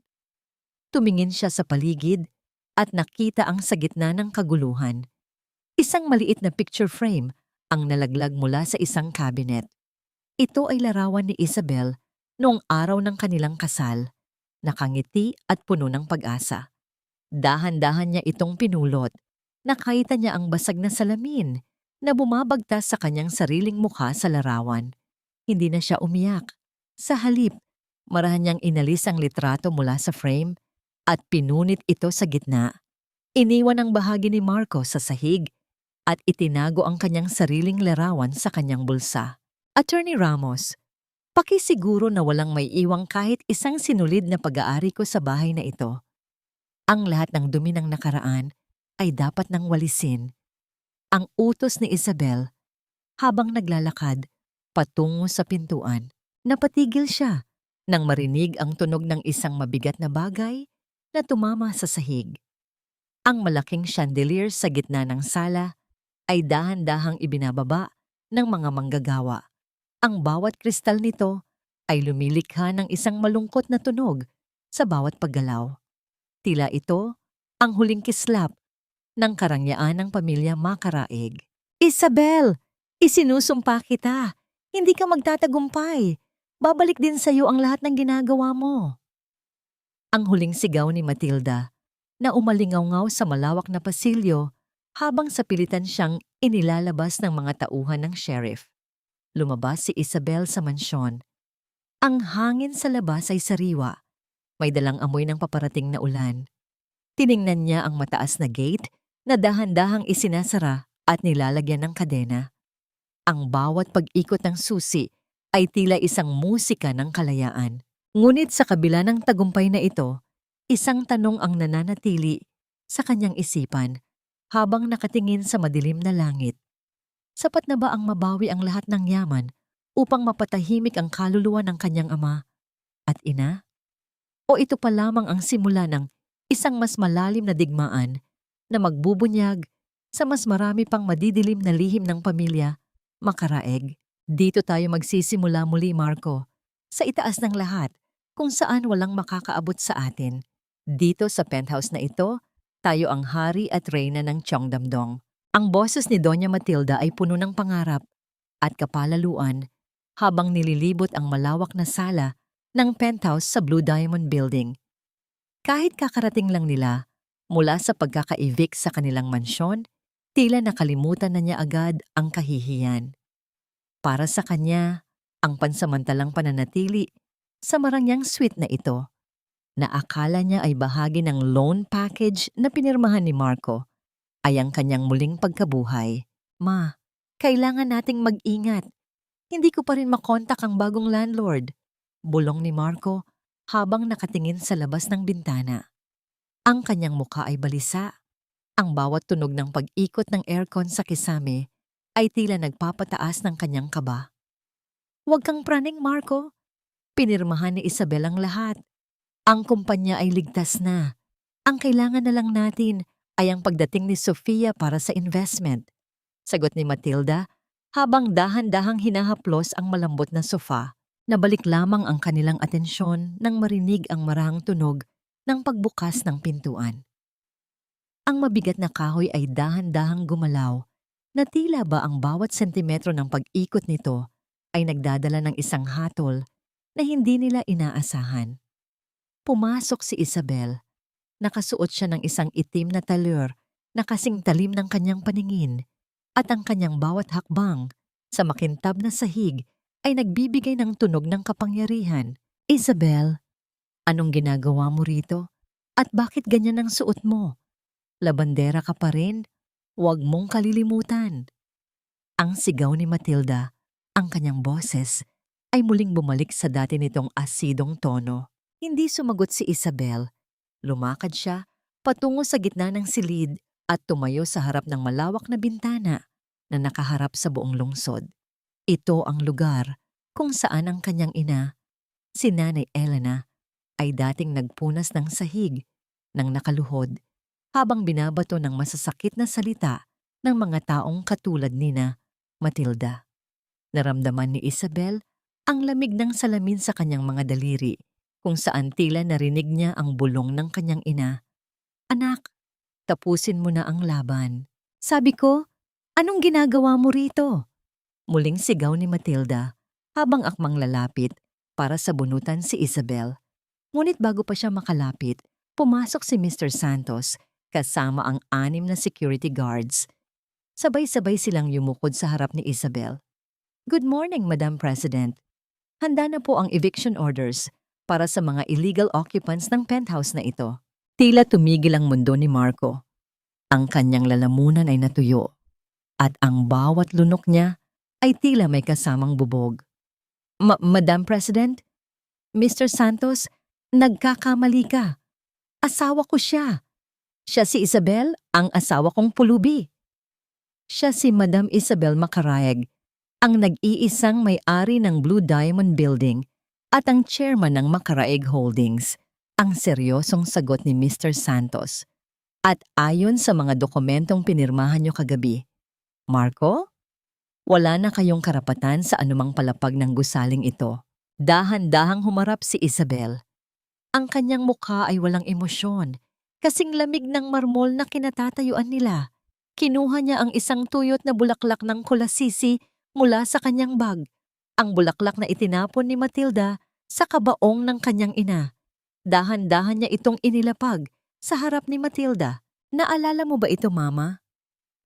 Tumingin siya sa paligid at nakita ang sa gitna ng kaguluhan. Isang maliit na picture frame ang nalaglag mula sa isang cabinet. Ito ay larawan ni Isabel noong araw ng kanilang kasal, nakangiti at puno ng pag-asa. Dahan-dahan niya itong pinulot. Nakita niya ang basag na salamin na bumabagtas sa kanyang sariling mukha sa larawan. Hindi na siya umiyak. Sa halip, marahan niyang inalis ang litrato mula sa frame at pinunit ito sa gitna. Iniwan ang bahagi ni Marco sa sahig at itinago ang kanyang sariling larawan sa kanyang bulsa. Attorney Ramos, pakisiguro na walang may iwang kahit isang sinulid na pag-aari ko sa bahay na ito. Ang lahat ng dumi ng nakaraan ay dapat nang walisin. Ang utos ni Isabel habang naglalakad patungo sa pintuan. Napatigil siya nang marinig ang tunog ng isang mabigat na bagay na tumama sa sahig. Ang malaking chandelier sa gitna ng sala ay dahan-dahang ibinababa ng mga manggagawa. Ang bawat kristal nito ay lumilikha ng isang malungkot na tunog sa bawat paggalaw. Tila ito ang huling kislap ng karangyaan ng pamilya Makaraig. Isabel! Isinusumpa kita! Hindi ka magtatagumpay! Babalik din sa iyo ang lahat ng ginagawa mo. Ang huling sigaw ni Matilda na umalingaw-ngaw sa malawak na pasilyo habang sa pilitan siyang inilalabas ng mga tauhan ng sheriff. Lumabas si Isabel sa mansyon. Ang hangin sa labas ay sariwa. May dalang amoy ng paparating na ulan. Tiningnan niya ang mataas na gate na dahan-dahang isinasara at nilalagyan ng kadena. Ang bawat pag-ikot ng susi ay tila isang musika ng kalayaan. Ngunit sa kabila ng tagumpay na ito, isang tanong ang nananatili sa kanyang isipan habang nakatingin sa madilim na langit. Sapat na ba ang mabawi ang lahat ng yaman upang mapatahimik ang kaluluwa ng kanyang ama at ina? O ito pa lamang ang simula ng isang mas malalim na digmaan na magbubunyag sa mas marami pang madidilim na lihim ng pamilya Makaraig? Dito tayo magsisimula muli, Marco, sa itaas ng lahat kung saan walang makakaabot sa atin. Dito sa penthouse na ito, tayo ang hari at reyna ng Cheongdam-dong. Ang boses ni Doña Matilda ay puno ng pangarap at kapalaluan habang nililibot ang malawak na sala ng penthouse sa Blue Diamond Building. Kahit kakarating lang nila mula sa pagkaka-evict sa kanilang mansyon, tila nakalimutan na niya agad ang kahihiyan. Para sa kanya, ang pansamantalang pananatili sa marangyang suite na ito, na akala niya ay bahagi ng loan package na pinirmahan ni Marco, ay ang kanyang muling pagkabuhay. Ma, kailangan nating mag-ingat. Hindi ko pa rin makontak ang bagong landlord. Bulong ni Marco habang nakatingin sa labas ng bintana. Ang kanyang mukha ay balisa. Ang bawat tunog ng pag-ikot ng aircon sa kisame ay tila nagpapataas ng kanyang kaba. Huwag kang praning, Marco. Pinirmahan ni Isabel ang lahat. Ang kumpanya ay ligtas na. Ang kailangan na lang natin ay ang pagdating ni Sofia para sa investment. Sagot ni Matilda habang dahan-dahang hinahaplos ang malambot na sofa. Nabalik lamang ang kanilang atensyon nang marinig ang marahang tunog ng pagbukas ng pintuan. Ang mabigat na kahoy ay dahan-dahang gumalaw na tila ba ang bawat sentimetro ng pag-ikot nito ay nagdadala ng isang hatol na hindi nila inaasahan. Pumasok si Isabel. Nakasuot siya ng isang itim na talur na kasing talim ng kanyang paningin at ang kanyang bawat hakbang sa makintab na sahig ay nagbibigay ng tunog ng kapangyarihan. Isabel, anong ginagawa mo rito? At bakit ganyan ang suot mo? Labandera ka pa rin? Huwag mong kalilimutan. Ang sigaw ni Matilda, ang kanyang boses, ay muling bumalik sa dati nitong asidong tono. Hindi sumagot si Isabel. Lumakad siya patungo sa gitna ng silid at tumayo sa harap ng malawak na bintana na nakaharap sa buong lungsod. Ito ang lugar kung saan ang kanyang ina, si Nanay Elena, ay dating nagpunas ng sahig ng nakaluhod habang binabato ng masasakit na salita ng mga taong katulad nina Matilda. Naramdaman ni Isabel ang lamig ng salamin sa kanyang mga daliri kung saan tila narinig niya ang bulong ng kanyang ina. Anak, tapusin mo na ang laban. Sabi ko, anong ginagawa mo rito? Muling sigaw ni Matilda habang akmang lalapit para sabunutan si Isabel. Ngunit bago pa siya makalapit, pumasok si Mr. Santos kasama ang 6 na security guards. Sabay-sabay silang yumukod sa harap ni Isabel. Good morning, Madam President. Handa na po ang eviction orders para sa mga illegal occupants ng penthouse na ito. Tila tumigil ang mundo ni Marco. Ang kanyang lalamunan ay natuyo at ang bawat lunok niya ay tila may kasamang bubog. Madam President, Mr. Santos, nagkakamali ka. Asawa ko siya. Siya si Isabel, ang asawa kong pulubi. Siya si Madam Isabel Makaraig, ang nag-iisang may-ari ng Blue Diamond Building at ang chairman ng Makaraig Holdings. Ang seryosong sagot ni Mr. Santos. At ayon sa mga dokumentong pinirmahan niyo kagabi, Marco, wala na kayong karapatan sa anumang palapag ng gusaling ito. Dahan-dahang humarap si Isabel. Ang kanyang mukha ay walang emosyon, kasing lamig ng marmol na kinatatayuan nila. Kinuha niya ang isang tuyot na bulaklak ng kulasisi mula sa kanyang bag. Ang bulaklak na itinapon ni Matilda sa kabaong ng kanyang ina. Dahan-dahan niya itong inilapag sa harap ni Matilda. Naalala mo ba ito, Mama?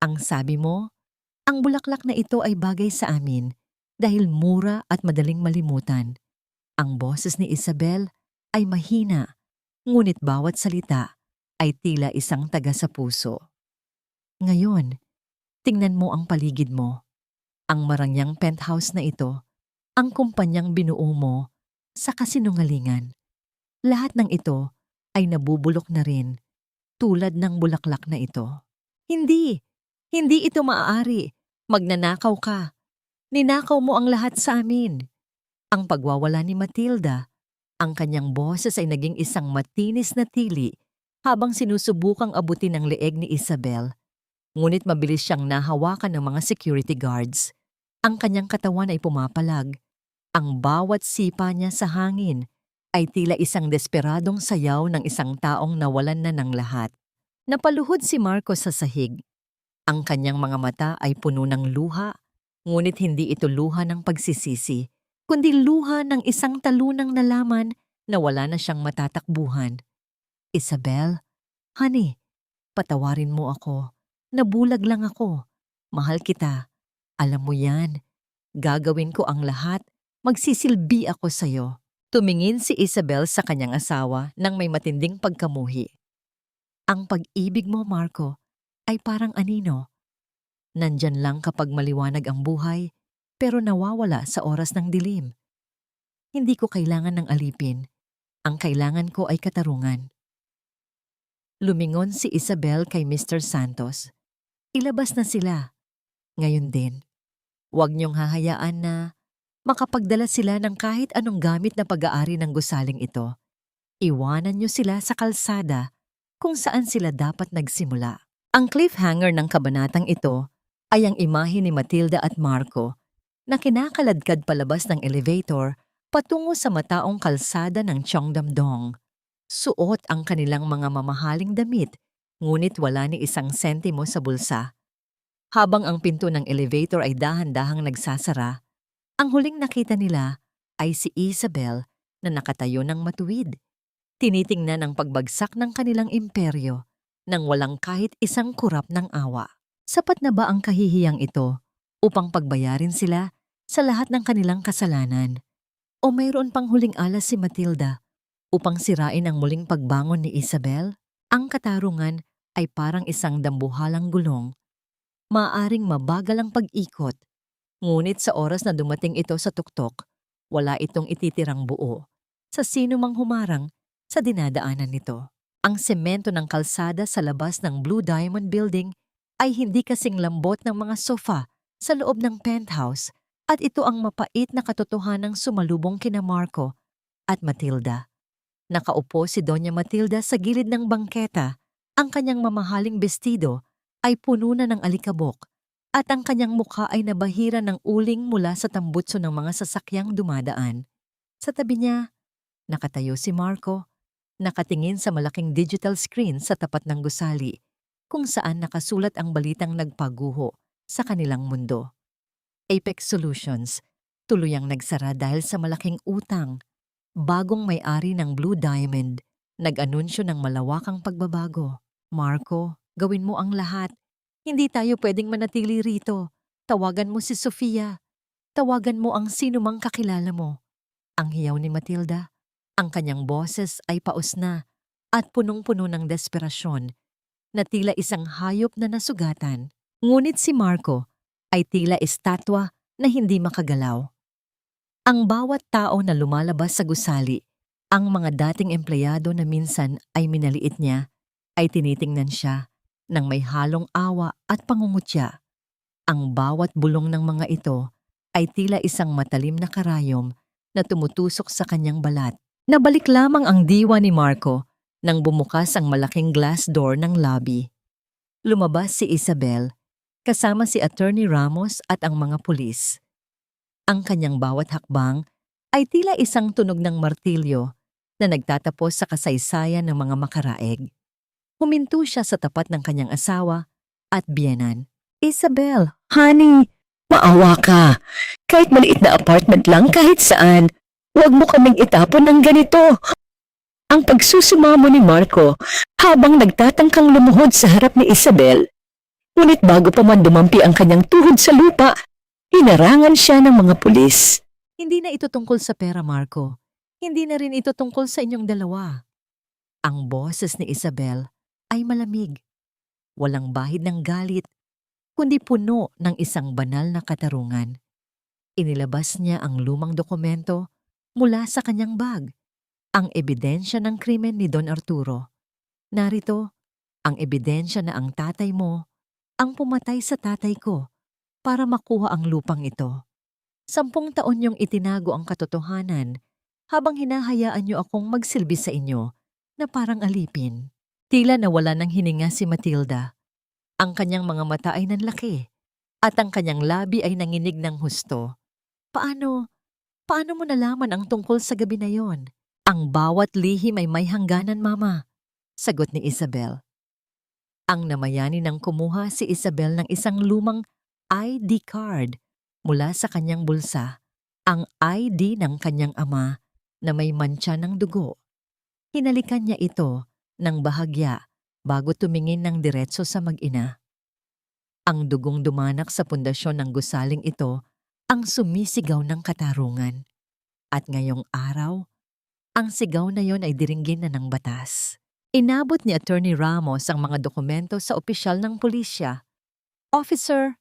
Ang sabi mo, ang bulaklak na ito ay bagay sa amin dahil mura at madaling malimutan. Ang boses ni Isabel ay mahina, ngunit bawat salita ay tila isang taga sa puso. Ngayon, tingnan mo ang paligid mo. Ang marangyang penthouse na ito, ang kumpanyang binuo mo sa kasinungalingan. Lahat ng ito ay nabubulok na rin, tulad ng bulaklak na ito. Hindi! Hindi ito maaari. Magnanakaw ka. Ninakaw mo ang lahat sa amin. Ang pagwawala ni Matilda, ang kanyang boses ay naging isang matinis na tili habang sinusubukang abutin ang leeg ni Isabel. Ngunit mabilis siyang nahawakan ng mga security guards. Ang kanyang katawan ay pumapalag. Ang bawat sipa niya sa hangin ay tila isang desperadong sayaw ng isang taong nawalan na ng lahat. Napaluhod si Marco sa sahig. Ang kanyang mga mata ay puno ng luha, ngunit hindi ito luha ng pagsisisi, kundi luha ng isang talunang nalaman na wala na siyang matatakbuhan. Isabel, honey, patawarin mo ako. Nabulag lang ako. Mahal kita. Alam mo yan. Gagawin ko ang lahat. Magsisilbi ako sa'yo. Tumingin si Isabel sa kanyang asawa nang may matinding pagkamuhi. Ang pag-ibig mo, Marco, ay parang anino. Nandyan lang kapag maliwanag ang buhay, pero nawawala sa oras ng dilim. Hindi ko kailangan ng alipin. Ang kailangan ko ay katarungan. Lumingon si Isabel kay Mr. Santos. Ilabas na sila. Ngayon din, huwag niyong hahayaan na makapagdala sila ng kahit anong gamit na pag-aari ng gusaling ito. Iwanan niyo sila sa kalsada kung saan sila dapat nagsimula. Ang cliffhanger ng kabanatang ito ay ang imahe ni Matilda at Marco na kinakaladkad palabas ng elevator patungo sa mataong kalsada ng Cheongdam-dong. Suot ang kanilang mga mamahaling damit, ngunit wala ni isang sentimo sa bulsa. Habang ang pinto ng elevator ay dahan-dahang nagsasara, ang huling nakita nila ay si Isabel na nakatayo ng matuwid. Tinitingnan ang pagbagsak ng kanilang imperyo nang walang kahit isang kurap ng awa. Sapat na ba ang kahihiyang ito upang pagbayarin sila sa lahat ng kanilang kasalanan? O mayroon pang huling alas si Matilda upang sirain ang muling pagbangon ni Isabel? Ang katarungan ay parang isang dambuhalang gulong. Maaring mabagal ang pag-ikot, ngunit sa oras na dumating ito sa tuktok, wala itong ititirang buo sa sino mang humarang sa dinadaanan nito. Ang semento ng kalsada sa labas ng Blue Diamond Building ay hindi kasing lambot ng mga sofa sa loob ng penthouse, at ito ang mapait na katotohanang sumalubong kina Marco at Matilda. Nakaupo si Doña Matilda sa gilid ng bangketa. Ang kanyang mamahaling bestido ay puno na ng alikabok at ang kanyang mukha ay nabahira ng uling mula sa tambutso ng mga sasakyang dumadaan. Sa tabi niya, nakatayo si Marco, nakatingin sa malaking digital screen sa tapat ng gusali, kung saan nakasulat ang balitang nagpaguho sa kanilang mundo. Apex Solutions, tuluyang nagsara dahil sa malaking utang. Bagong may-ari ng Blue Diamond, nag-anunsyo ng malawakang pagbabago. Marco, gawin mo ang lahat. Hindi tayo pwedeng manatili rito. Tawagan mo si Sofia. Tawagan mo ang sino mang kakilala mo. Ang hiyaw ni Matilda. Ang kanyang boses ay paus na at punong-puno ng desperasyon na tila isang hayop na nasugatan. Ngunit si Marco ay tila estatwa na hindi makagalaw. Ang bawat tao na lumalabas sa gusali, ang mga dating empleyado na minsan ay minaliit niya, ay tinitingnan siya ng may halong awa at pangungutya. Ang bawat bulong ng mga ito ay tila isang matalim na karayom na tumutusok sa kanyang balat. Nabalik lamang ang diwa ni Marco nang bumukas ang malaking glass door ng lobby. Lumabas si Isabel, kasama si Attorney Ramos at ang mga pulis. Ang kanyang bawat hakbang ay tila isang tunog ng martilyo na nagtatapos sa kasaysayan ng mga makaraeg. Huminto siya sa tapat ng kanyang asawa at biyenan. Isabel, honey, maawa ka. Kahit maliit na apartment lang kahit saan, huwag mo kaming itapon ng ganito. Ang pagsusumamo ni Marco habang nagtatangkang lumuhod sa harap ni Isabel. Ngunit bago pa man dumampi ang kanyang tuhod sa lupa, hinarangan siya ng mga pulis. Hindi na ito tungkol sa pera, Marco. Hindi na rin ito tungkol sa inyong dalawa. Ang boses ni Isabel ay malamig. Walang bahid ng galit, kundi puno ng isang banal na katarungan. Inilabas niya ang lumang dokumento mula sa kanyang bag. Ang ebidensya ng krimen ni Don Arturo. Narito, ang ebidensya na ang tatay mo ang pumatay sa tatay ko para makuha ang lupang ito. 10 taon niyong itinago ang katotohanan habang hinahayaan niyo akong magsilbi sa inyo na parang alipin. Tila nawala ng hininga si Matilda. Ang kanyang mga mata ay nanlaki at ang kanyang labi ay nanginig ng husto. Paano mo nalaman ang tungkol sa gabi na yon? Ang bawat lihim ay may hangganan, Mama, sagot ni Isabel. Ang namayani nang kumuha si Isabel ng isang lumang ID card mula sa kanyang bulsa, ang ID ng kanyang ama na may mantsa ng dugo. Hinalikan niya ito ng bahagya bago tumingin ng diretso sa mag-ina. Ang dugong dumanak sa pundasyon ng gusaling ito ang sumisigaw ng katarungan. At ngayong araw, ang sigaw na yon ay diringgin na ng batas. Inabot ni Attorney Ramos ang mga dokumento sa opisyal ng pulisya. Officer,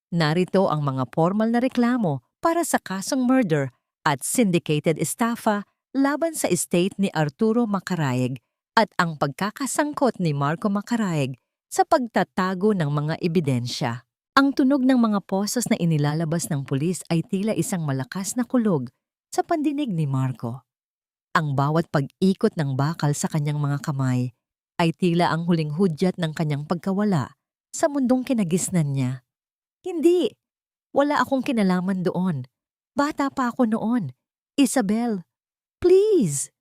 narito ang mga formal na reklamo para sa kasong murder at syndicated estafa laban sa estate ni Arturo Macaraeg at ang pagkakasangkot ni Marco Macaraeg sa pagtatago ng mga ebidensya. Ang tunog ng mga poses na inilalabas ng pulis ay tila isang malakas na kulog sa pandinig ni Marco. Ang bawat pag-ikot ng bakal sa kanyang mga kamay ay tila ang huling hudyat ng kanyang pagkawala sa mundong kinagisnan niya. Hindi! Wala akong kinalaman doon. Bata pa ako noon. Isabel, please!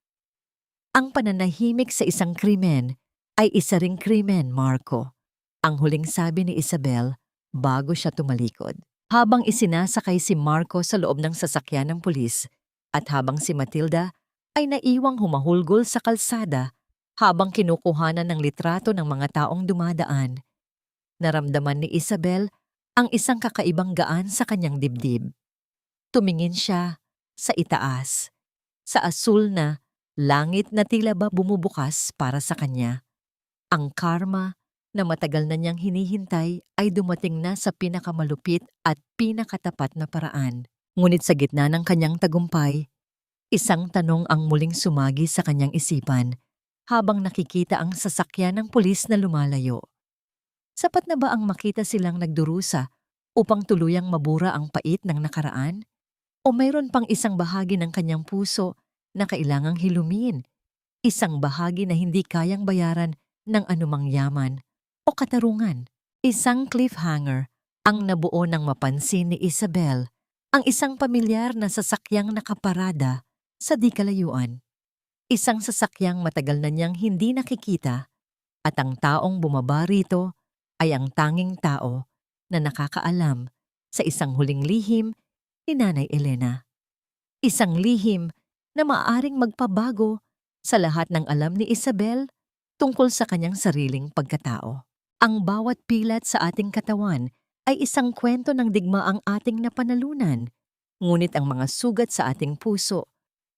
Ang pananahimik sa isang krimen ay isa ring krimen, Marco. Ang huling sabi ni Isabel bago siya tumalikod. Habang isinasakay si Marco sa loob ng sasakyan ng pulis at habang si Matilda ay naiwang humahulgol sa kalsada habang kinukuhanan ng litrato ng mga taong dumadaan. Naramdaman ni Isabel ang isang kakaibang gaan sa kanyang dibdib. Tumingin siya sa itaas, sa asul na langit na tila ba bumubukas para sa kanya. Ang karma na matagal na niyang hinihintay ay dumating na sa pinakamalupit at pinakatapat na paraan. Ngunit sa gitna ng kanyang tagumpay, isang tanong ang muling sumagi sa kanyang isipan habang nakikita ang sasakyan ng pulis na lumalayo. Sapat na ba ang makita silang nagdurusa upang tuluyang mabura ang pait ng nakaraan? O mayroon pang isang bahagi ng kanyang puso na kailangang hilumin? Isang bahagi na hindi kayang bayaran ng anumang yaman o katarungan? Isang cliffhanger ang nabuo ng mapansin ni Isabel, ang isang pamilyar na sasakyang nakaparada sa di kalayuan. Isang sasakyang matagal na niyang hindi nakikita at ang taong bumaba rito ay ang tanging tao na nakakaalam sa isang huling lihim ni Nanay Elena. Isang lihim na maaaring magpabago sa lahat ng alam ni Isabel tungkol sa kanyang sariling pagkatao. Ang bawat pilat sa ating katawan ay isang kwento ng digmaang ating napanalunan, ngunit ang mga sugat sa ating puso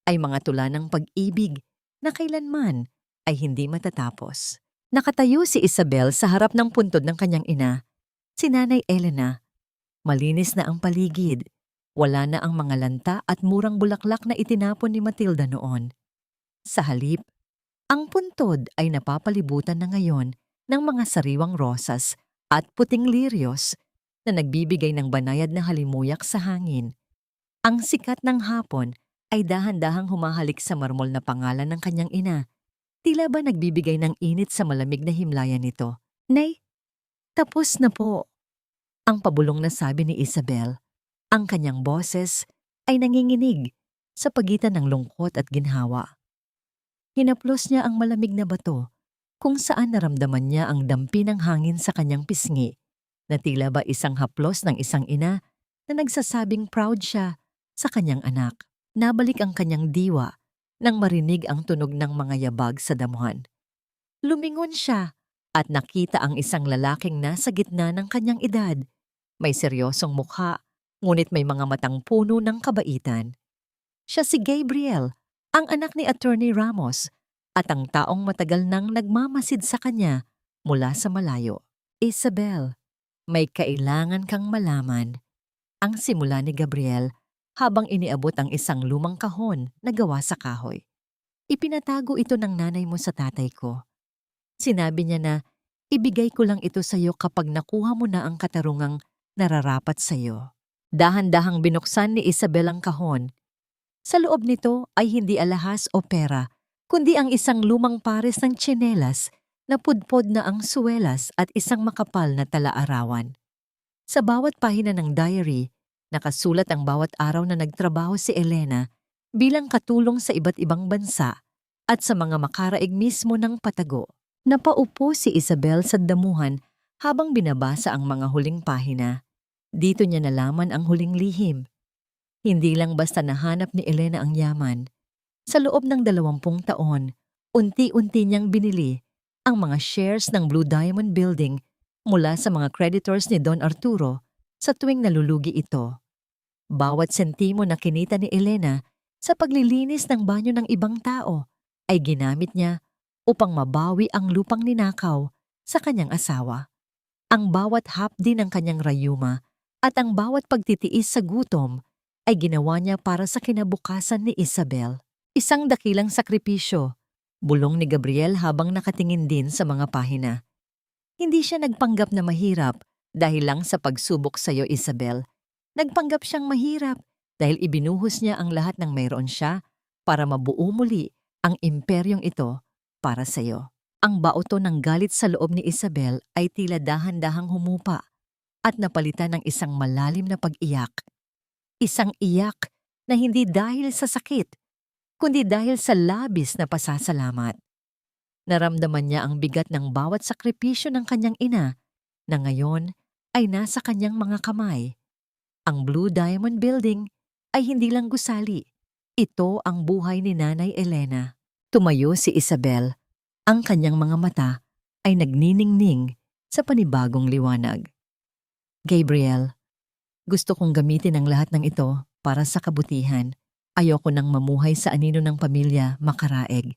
ay mga tula ng pag-ibig na kailanman ay hindi matatapos. Nakatayo si Isabel sa harap ng puntod ng kanyang ina, si Nanay Elena. Malinis na ang paligid, wala na ang mga lanta at murang bulaklak na itinapon ni Matilda noon. Sa halip, ang puntod ay napapalibutan na ngayon ng mga sariwang rosas at puting liryos na nagbibigay ng banayad na halimuyak sa hangin. Ang sikat ng hapon ay dahan-dahang humahalik sa marmol na pangalan ng kanyang ina. Tila ba nagbibigay ng init sa malamig na himlayan nito. Nay, tapos na po. Ang pabulong na sabi ni Isabel. Ang kanyang boses ay nanginginig sa pagitan ng lungkot at ginhawa. Hinaplos niya ang malamig na bato kung saan naramdaman niya ang dampi ng hangin sa kanyang pisngi na tila ba isang haplos ng isang ina na nagsasabing proud siya sa kanyang anak. Nabalik ang kanyang diwa nang marinig ang tunog ng mga yabag sa damuhan. Lumingon siya at nakita ang isang lalaking nasa gitna ng kanyang edad. May seryosong mukha, ngunit may mga matang puno ng kabaitan. Siya si Gabriel, ang anak ni Attorney Ramos, at ang taong matagal nang nagmamasid sa kanya mula sa malayo. Isabel, may kailangan kang malaman. Ang simula ni Gabriel habang iniabot ang isang lumang kahon na gawa sa kahoy. Ipinatago ito ng nanay mo sa tatay ko. Sinabi niya na ibigay ko lang ito sa iyo kapag nakuha mo na ang katarungang nararapat sa iyo. Dahan-dahang binuksan ni Isabel ang kahon. Sa loob nito ay hindi alahas o pera, kundi ang isang lumang pares ng tsinelas na pudpod na ang suwelas at isang makapal na tala-arawan. Sa bawat pahina ng diary, nakasulat ang bawat araw na nagtrabaho si Elena bilang katulong sa iba't ibang bansa at sa mga makaraig mismo ng patago. Napaupo si Isabel sa damuhan habang binabasa ang mga huling pahina. Dito niya nalaman ang huling lihim. Hindi lang basta nahanap ni Elena ang yaman. Sa loob ng 20 taon, unti-unti niyang binili ang mga shares ng Blue Diamond Building mula sa mga creditors ni Don Arturo sa tuwing nalulugi ito. Bawat sentimo na kinita ni Elena sa paglilinis ng banyo ng ibang tao ay ginamit niya upang mabawi ang lupang ninakaw sa kanyang asawa. Ang bawat hapdi ng kanyang rayuma at ang bawat pagtitiis sa gutom ay ginawa niya para sa kinabukasan ni Isabel. Isang dakilang sakripisyo, bulong ni Gabriel habang nakatingin din sa mga pahina. Hindi siya nagpanggap na mahirap dahil lang sa pagsubok sa iyo, Isabel. Nagpanggap siyang mahirap dahil ibinuhos niya ang lahat ng mayroon siya para mabuo muli ang imperyong ito para sa iyo. Ang baoto ng galit sa loob ni Isabel ay tila dahan-dahang humupa at napalitan ng isang malalim na pag-iyak. Isang iyak na hindi dahil sa sakit, kundi dahil sa labis na pasasalamat. Naramdaman niya ang bigat ng bawat sakripisyo ng kanyang ina na ngayon ay nasa kanyang mga kamay. Ang Blue Diamond Building ay hindi lang gusali. Ito ang buhay ni Nanay Elena. Tumayo si Isabel. Ang kanyang mga mata ay nagniningning sa panibagong liwanag. Gabriel, gusto kong gamitin ang lahat ng ito para sa kabutihan. Ayoko nang mamuhay sa anino ng pamilya makaraeg.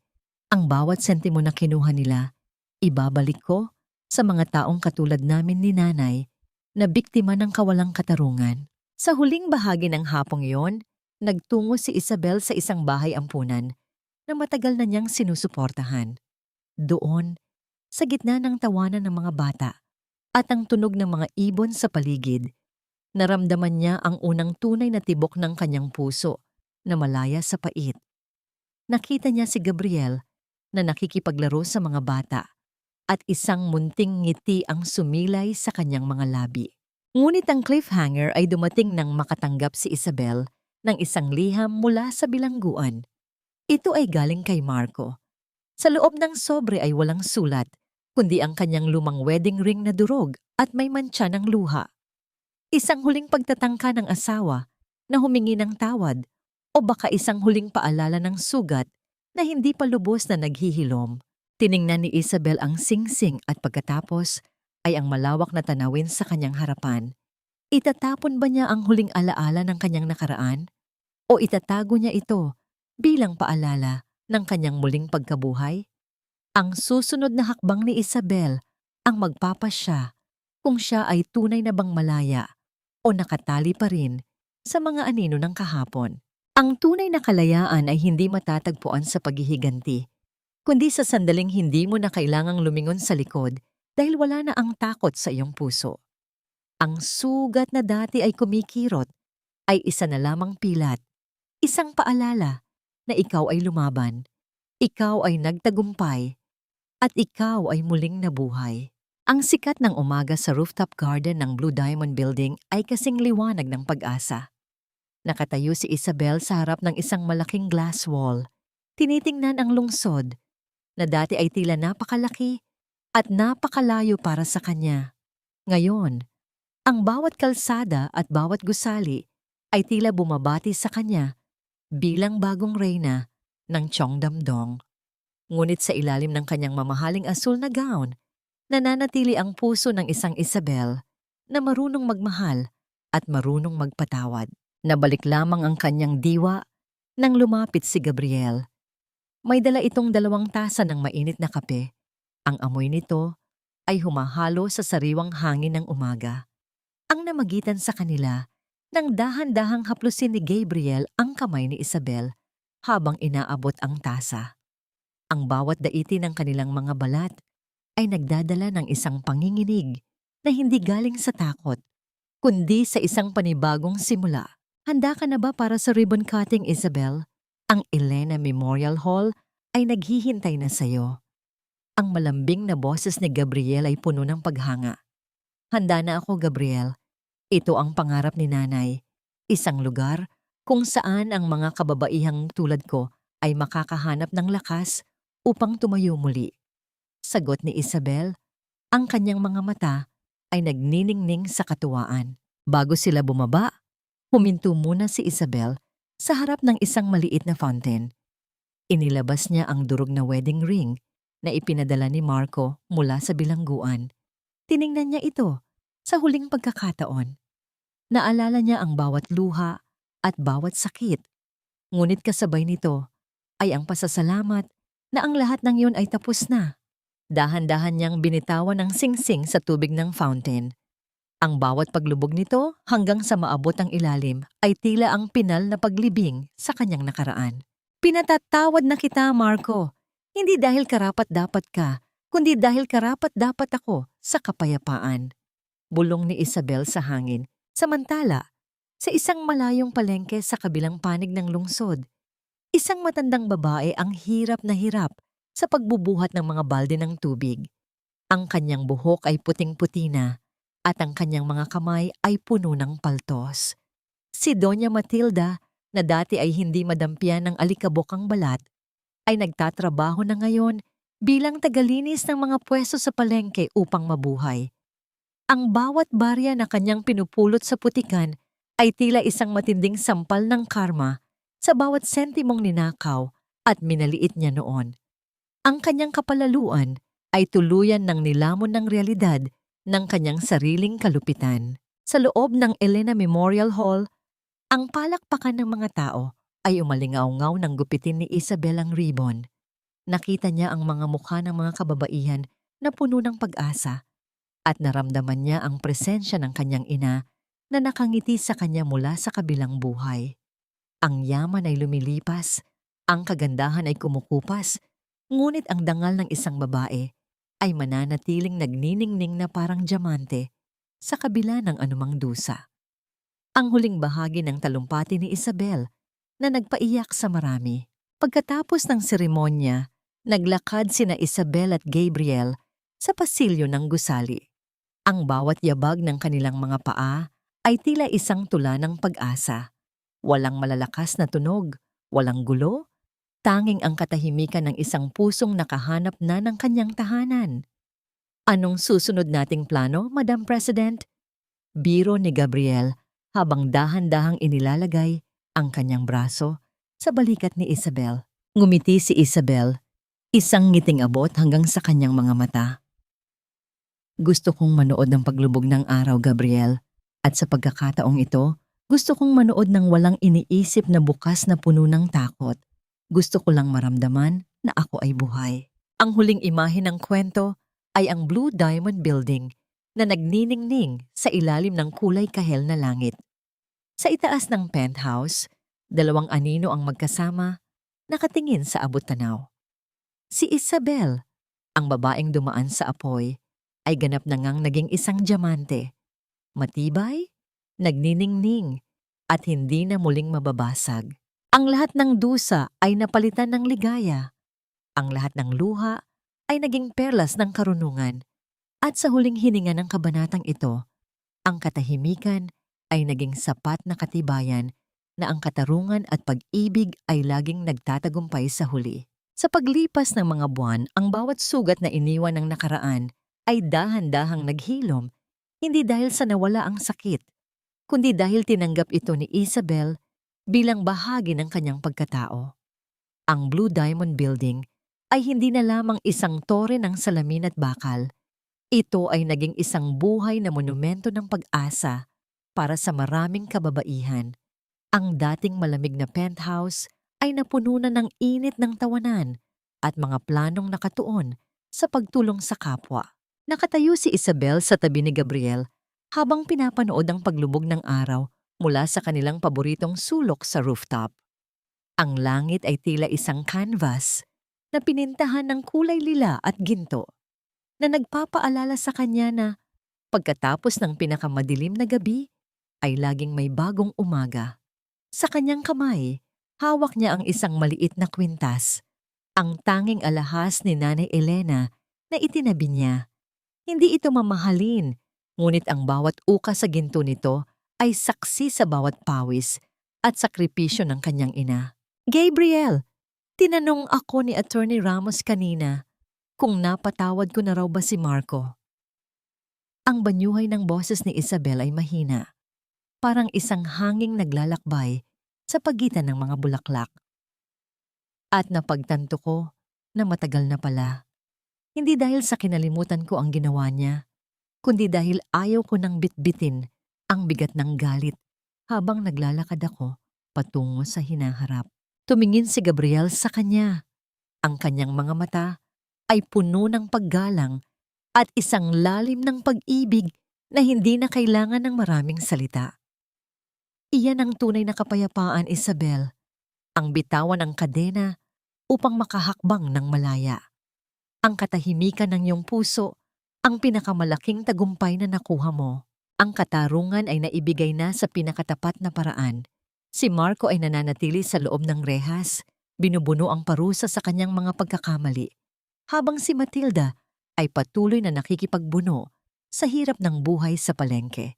Ang bawat sentimo na kinuha nila, ibabalik ko sa mga taong katulad namin ni Nanay na biktima ng kawalang katarungan. Sa huling bahagi ng hapong iyon, nagtungo si Isabel sa isang bahay ampunan na matagal na niyang sinusuportahan. Doon, sa gitna ng tawanan ng mga bata at ang tunog ng mga ibon sa paligid, naramdaman niya ang unang tunay na tibok ng kanyang puso na malaya sa pait. Nakita niya si Gabriel na nakikipaglaro sa mga bata at isang munting ngiti ang sumilay sa kanyang mga labi. Ngunit ang cliffhanger ay dumating nang makatanggap si Isabel ng isang liham mula sa bilangguan. Ito ay galing kay Marco. Sa loob ng sobre ay walang sulat, kundi ang kanyang lumang wedding ring na durog at may mantsa ng luha. Isang huling pagtatangka ng asawa na humingi ng tawad o baka isang huling paalala ng sugat na hindi pa lubos na naghihilom. Tiningnan ni Isabel ang singsing at pagkatapos ay ang malawak na tanawin sa kanyang harapan. Itatapon ba niya ang huling alaala ng kanyang nakaraan? O itatago niya ito bilang paalala ng kanyang muling pagkabuhay? Ang susunod na hakbang ni Isabel ang magpapasya kung siya ay tunay na bang malaya o nakatali pa rin sa mga anino ng kahapon. Ang tunay na kalayaan ay hindi matatagpuan sa paghihiganti, kundi sa sandaling hindi mo na kailangang lumingon sa likod dahil wala na ang takot sa iyong puso. Ang sugat na dati ay kumikirot ay isa na lamang pilat, isang paalala na ikaw ay lumaban, Ikaw ay nagtagumpay at ikaw ay muling nabuhay. Ang sikat ng umaga sa rooftop garden ng Blue Diamond Building ay kasing liwanag ng pag-asa. Nakatayo si Isabel sa harap ng isang malaking glass wall. Tinitingnan ang lungsod na dati ay tila napakalaki at napakalayo para sa kanya. Ngayon, ang bawat kalsada at bawat gusali ay tila bumabati sa kanya bilang bagong reyna ng Cheongdam-dong. Ngunit sa ilalim ng kanyang mamahaling asul na gown, nananatili ang puso ng isang Isabel na marunong magmahal at marunong magpatawad. Nabalik lamang ang kanyang diwa nang lumapit si Gabriel. May dala itong 2 tasa ng mainit na kape. Ang amoy nito ay humahalo sa sariwang hangin ng umaga. Ang namagitan sa kanila nang dahan-dahang haplusin ni Gabriel ang kamay ni Isabel habang inaabot ang tasa. Ang bawat daiti ng kanilang mga balat ay nagdadala ng isang panginginig na hindi galing sa takot, kundi sa isang panibagong simula. Handa ka na ba para sa ribbon cutting, Isabel? Ang Elena Memorial Hall ay naghihintay na sa'yo. Ang malambing na boses ni Gabriel ay puno ng paghanga. Handa na ako, Gabriel. Ito ang pangarap ni Nanay. Isang lugar kung saan ang mga kababaihang tulad ko ay makakahanap ng lakas upang tumayo muli. Sagot ni Isabel, ang kanyang mga mata ay nagniningning sa katuwaan. Bago sila bumaba, huminto muna si Isabel sa harap ng isang maliit na fountain. Inilabas niya ang durog na wedding ring na ipinadala ni Marco mula sa bilangguan. Tiningnan niya ito sa huling pagkakataon. Naalala niya ang bawat luha at bawat sakit. Ngunit kasabay nito ay ang pasasalamat na ang lahat ng iyon ay tapos na. Dahan-dahan niyang binitawan ang singsing sa tubig ng fountain. Ang bawat paglubog nito hanggang sa maabot ang ilalim ay tila ang pinal na paglibing sa kanyang nakaraan. Pinatatawad na kita, Marco. Hindi dahil karapat-dapat ka, kundi dahil karapat-dapat ako sa kapayapaan. Bulong ni Isabel sa hangin. Samantala, sa isang malayong palengke sa kabilang panig ng lungsod, isang matandang babae ang hirap na hirap sa pagbubuhat ng mga balde ng tubig. Ang kanyang buhok ay puting-puti na at ang kanyang mga kamay ay puno ng paltos. Si Doña Matilda, na dati ay hindi madampian ng alikabok ang balat, ay nagtatrabaho na ngayon bilang tagalinis ng mga pwesto sa palengke upang mabuhay. Ang bawat barya na kanyang pinupulot sa putikan ay tila isang matinding sampal ng karma sa bawat sentimong ninakaw at minaliit niya noon. Ang kanyang kapalaluan ay tuluyan ng nilamon ng realidad ng kanyang sariling kalupitan. Sa loob ng Elena Memorial Hall, ang palakpakan ng mga tao ay umalingaw-ngaw ng gupitin ni Isabel ang ribbon. Nakita niya ang mga mukha ng mga kababaihan na puno ng pag-asa at naramdaman niya ang presensya ng kanyang ina na nakangiti sa kanya mula sa kabilang buhay. Ang yaman ay lumilipas, ang kagandahan ay kumukupas, ngunit ang dangal ng isang babae ay mananatiling nagniningning na parang diamante sa kabila ng anumang dusa. Ang huling bahagi ng talumpati ni Isabel na nagpaiyak sa marami. Pagkatapos ng seremonya, naglakad sina Isabel at Gabriel sa pasilyo ng gusali. Ang bawat yabag ng kanilang mga paa ay tila isang tula ng pag-asa. Walang malalakas na tunog, walang gulo, tanging ang katahimikan ng isang pusong nakahanap na ng kanyang tahanan. Anong susunod nating plano, Madam President? Biro ni Gabriel habang dahan-dahang inilalagay ang kanyang braso sa balikat ni Isabel. Ngumiti si Isabel, isang ngiting abot hanggang sa kanyang mga mata. Gusto kong manood ng paglubog ng araw, Gabriel, at sa pagkakataong ito, gusto kong manood ng walang iniisip na bukas na puno ng takot. Gusto ko lang maramdaman na ako ay buhay. Ang huling imahe ng kwento ay ang Blue Diamond Building na nagniningning sa ilalim ng kulay kahel na langit. Sa itaas ng penthouse, 2 anino ang magkasama, nakatingin sa abot-tanaw. Si Isabel, ang babaeng dumaan sa apoy, ay ganap na ngang naging isang diamante. Matibay, nagniningning, at hindi na muling mababasag. Ang lahat ng dusa ay napalitan ng ligaya. Ang lahat ng luha ay naging perlas ng karunungan. At sa huling hininga ng kabanatang ito, ang katahimikan ay naging sapat na katibayan na ang katarungan at pag-ibig ay laging nagtatagumpay sa huli. Sa paglipas ng mga buwan, ang bawat sugat na iniwan ng nakaraan ay dahan-dahang naghilom, hindi dahil sa nawala ang sakit, kundi dahil tinanggap ito ni Isabel bilang bahagi ng kanyang pagkatao. Ang Blue Diamond Building ay hindi na lamang isang tore ng salamin at bakal. Ito ay naging isang buhay na monumento ng pag-asa para sa maraming kababaihan. Ang dating malamig na penthouse ay napuno na ng init ng tawanan at mga planong nakatuon sa pagtulong sa kapwa. Nakatayo si Isabel sa tabi ni Gabriel habang pinapanood ang paglubog ng araw mula sa kanilang paboritong sulok sa rooftop. Ang langit ay tila isang canvas na pinintahan ng kulay lila at ginto, na nagpapaalala sa kanya na pagkatapos ng pinakamadilim na gabi ay laging may bagong umaga. Sa kanyang kamay, hawak niya ang isang maliit na kwintas, ang tanging alahas ni Nanay Elena na itinabi niya. Hindi ito mamahalin, ngunit ang bawat uka sa ginto nito ay saksi sa bawat pawis at sakripisyo ng kanyang ina. Gabriel, tinanong ako ni Attorney Ramos kanina kung napatawad ko na raw ba si Marco. Ang banyuhay ng boses ni Isabel ay mahina, parang isang hanging naglalakbay sa pagitan ng mga bulaklak. At napagtanto ko na matagal na pala. Hindi dahil sa kinalimutan ko ang ginawa niya, kundi dahil ayaw ko nang bitbitin ang bigat ng galit habang naglalakad ako patungo sa hinaharap. Tumingin si Gabriel sa kanya. Ang kanyang mga mata ay puno ng paggalang at isang lalim ng pag-ibig na hindi na kailangan ng maraming salita. Iyan ang tunay na kapayapaan, Isabel. Ang bitawan ng kadena upang makahakbang ng malaya. Ang katahimikan ng iyong puso, ang pinakamalaking tagumpay na nakuha mo. Ang katarungan ay naibigay na sa pinakatapat na paraan. Si Marco ay nananatili sa loob ng rehas, binubuno ang parusa sa kanyang mga pagkakamali, habang si Matilda ay patuloy na nakikipagbuno sa hirap ng buhay sa palengke.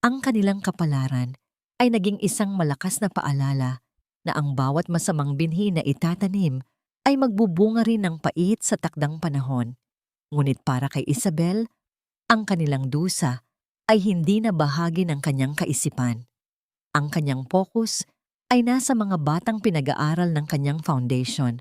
Ang kanilang kapalaran ay naging isang malakas na paalala na ang bawat masamang binhi na itatanim ay magbubunga rin ng pait sa takdang panahon. Ngunit para kay Isabel, ang kanilang dusa ay hindi na bahagi ng kanyang kaisipan. Ang kanyang focus ay nasa mga batang pinag-aaral ng kanyang foundation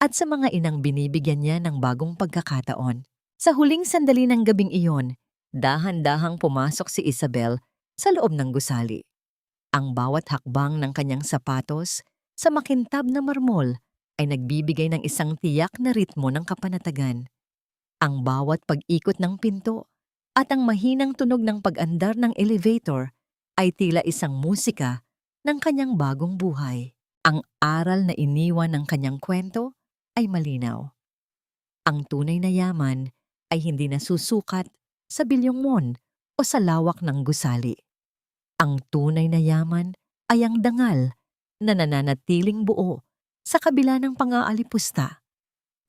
at sa mga inang binibigyan niya ng bagong pagkakataon. Sa huling sandali ng gabing iyon, dahan-dahang pumasok si Isabel sa loob ng gusali. Ang bawat hakbang ng kanyang sapatos sa makintab na marmol ay nagbibigay ng isang tiyak na ritmo ng kapanatagan. Ang bawat pag-ikot ng pinto at ang mahinang tunog ng pag-andar ng elevator ay tila isang musika ng kanyang bagong buhay. Ang aral na iniwan ng kanyang kwento ay malinaw. Ang tunay na yaman ay hindi nasusukat sa bilyong won o sa lawak ng gusali. Ang tunay na yaman ay ang dangal na nananatiling buo sa kabila ng pang-aalipusta,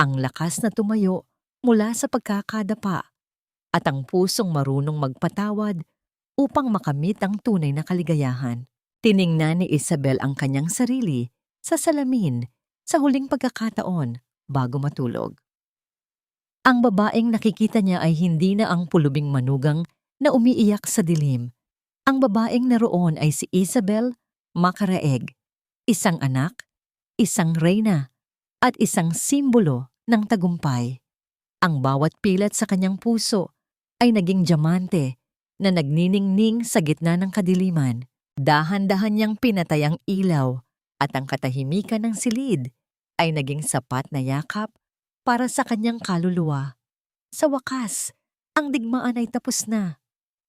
ang lakas na tumayo mula sa pagkakadapa, at ang pusong marunong magpatawad upang makamit ang tunay na kaligayahan. Tiningnan ni Isabel ang kanyang sarili sa salamin sa huling pagkakataon bago matulog. Ang babaeng nakikita niya ay hindi na ang pulubing manugang na umiiyak sa dilim. Ang babaeng naroon ay si Isabel Macaraeg, isang anak, isang reyna, at isang simbolo ng tagumpay. Ang bawat pilat sa kanyang puso ay naging diamante na nagniningning sa gitna ng kadiliman. Dahan-dahan niyang pinatay ang ilaw at ang katahimikan ng silid ay naging sapat na yakap para sa kanyang kaluluwa. Sa wakas, ang digmaan ay tapos na.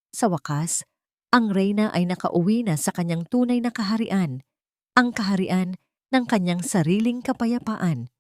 Sa wakas, ang reyna ay nakauwi na sa kanyang tunay na kaharian, ang kaharian ng kanyang sariling kapayapaan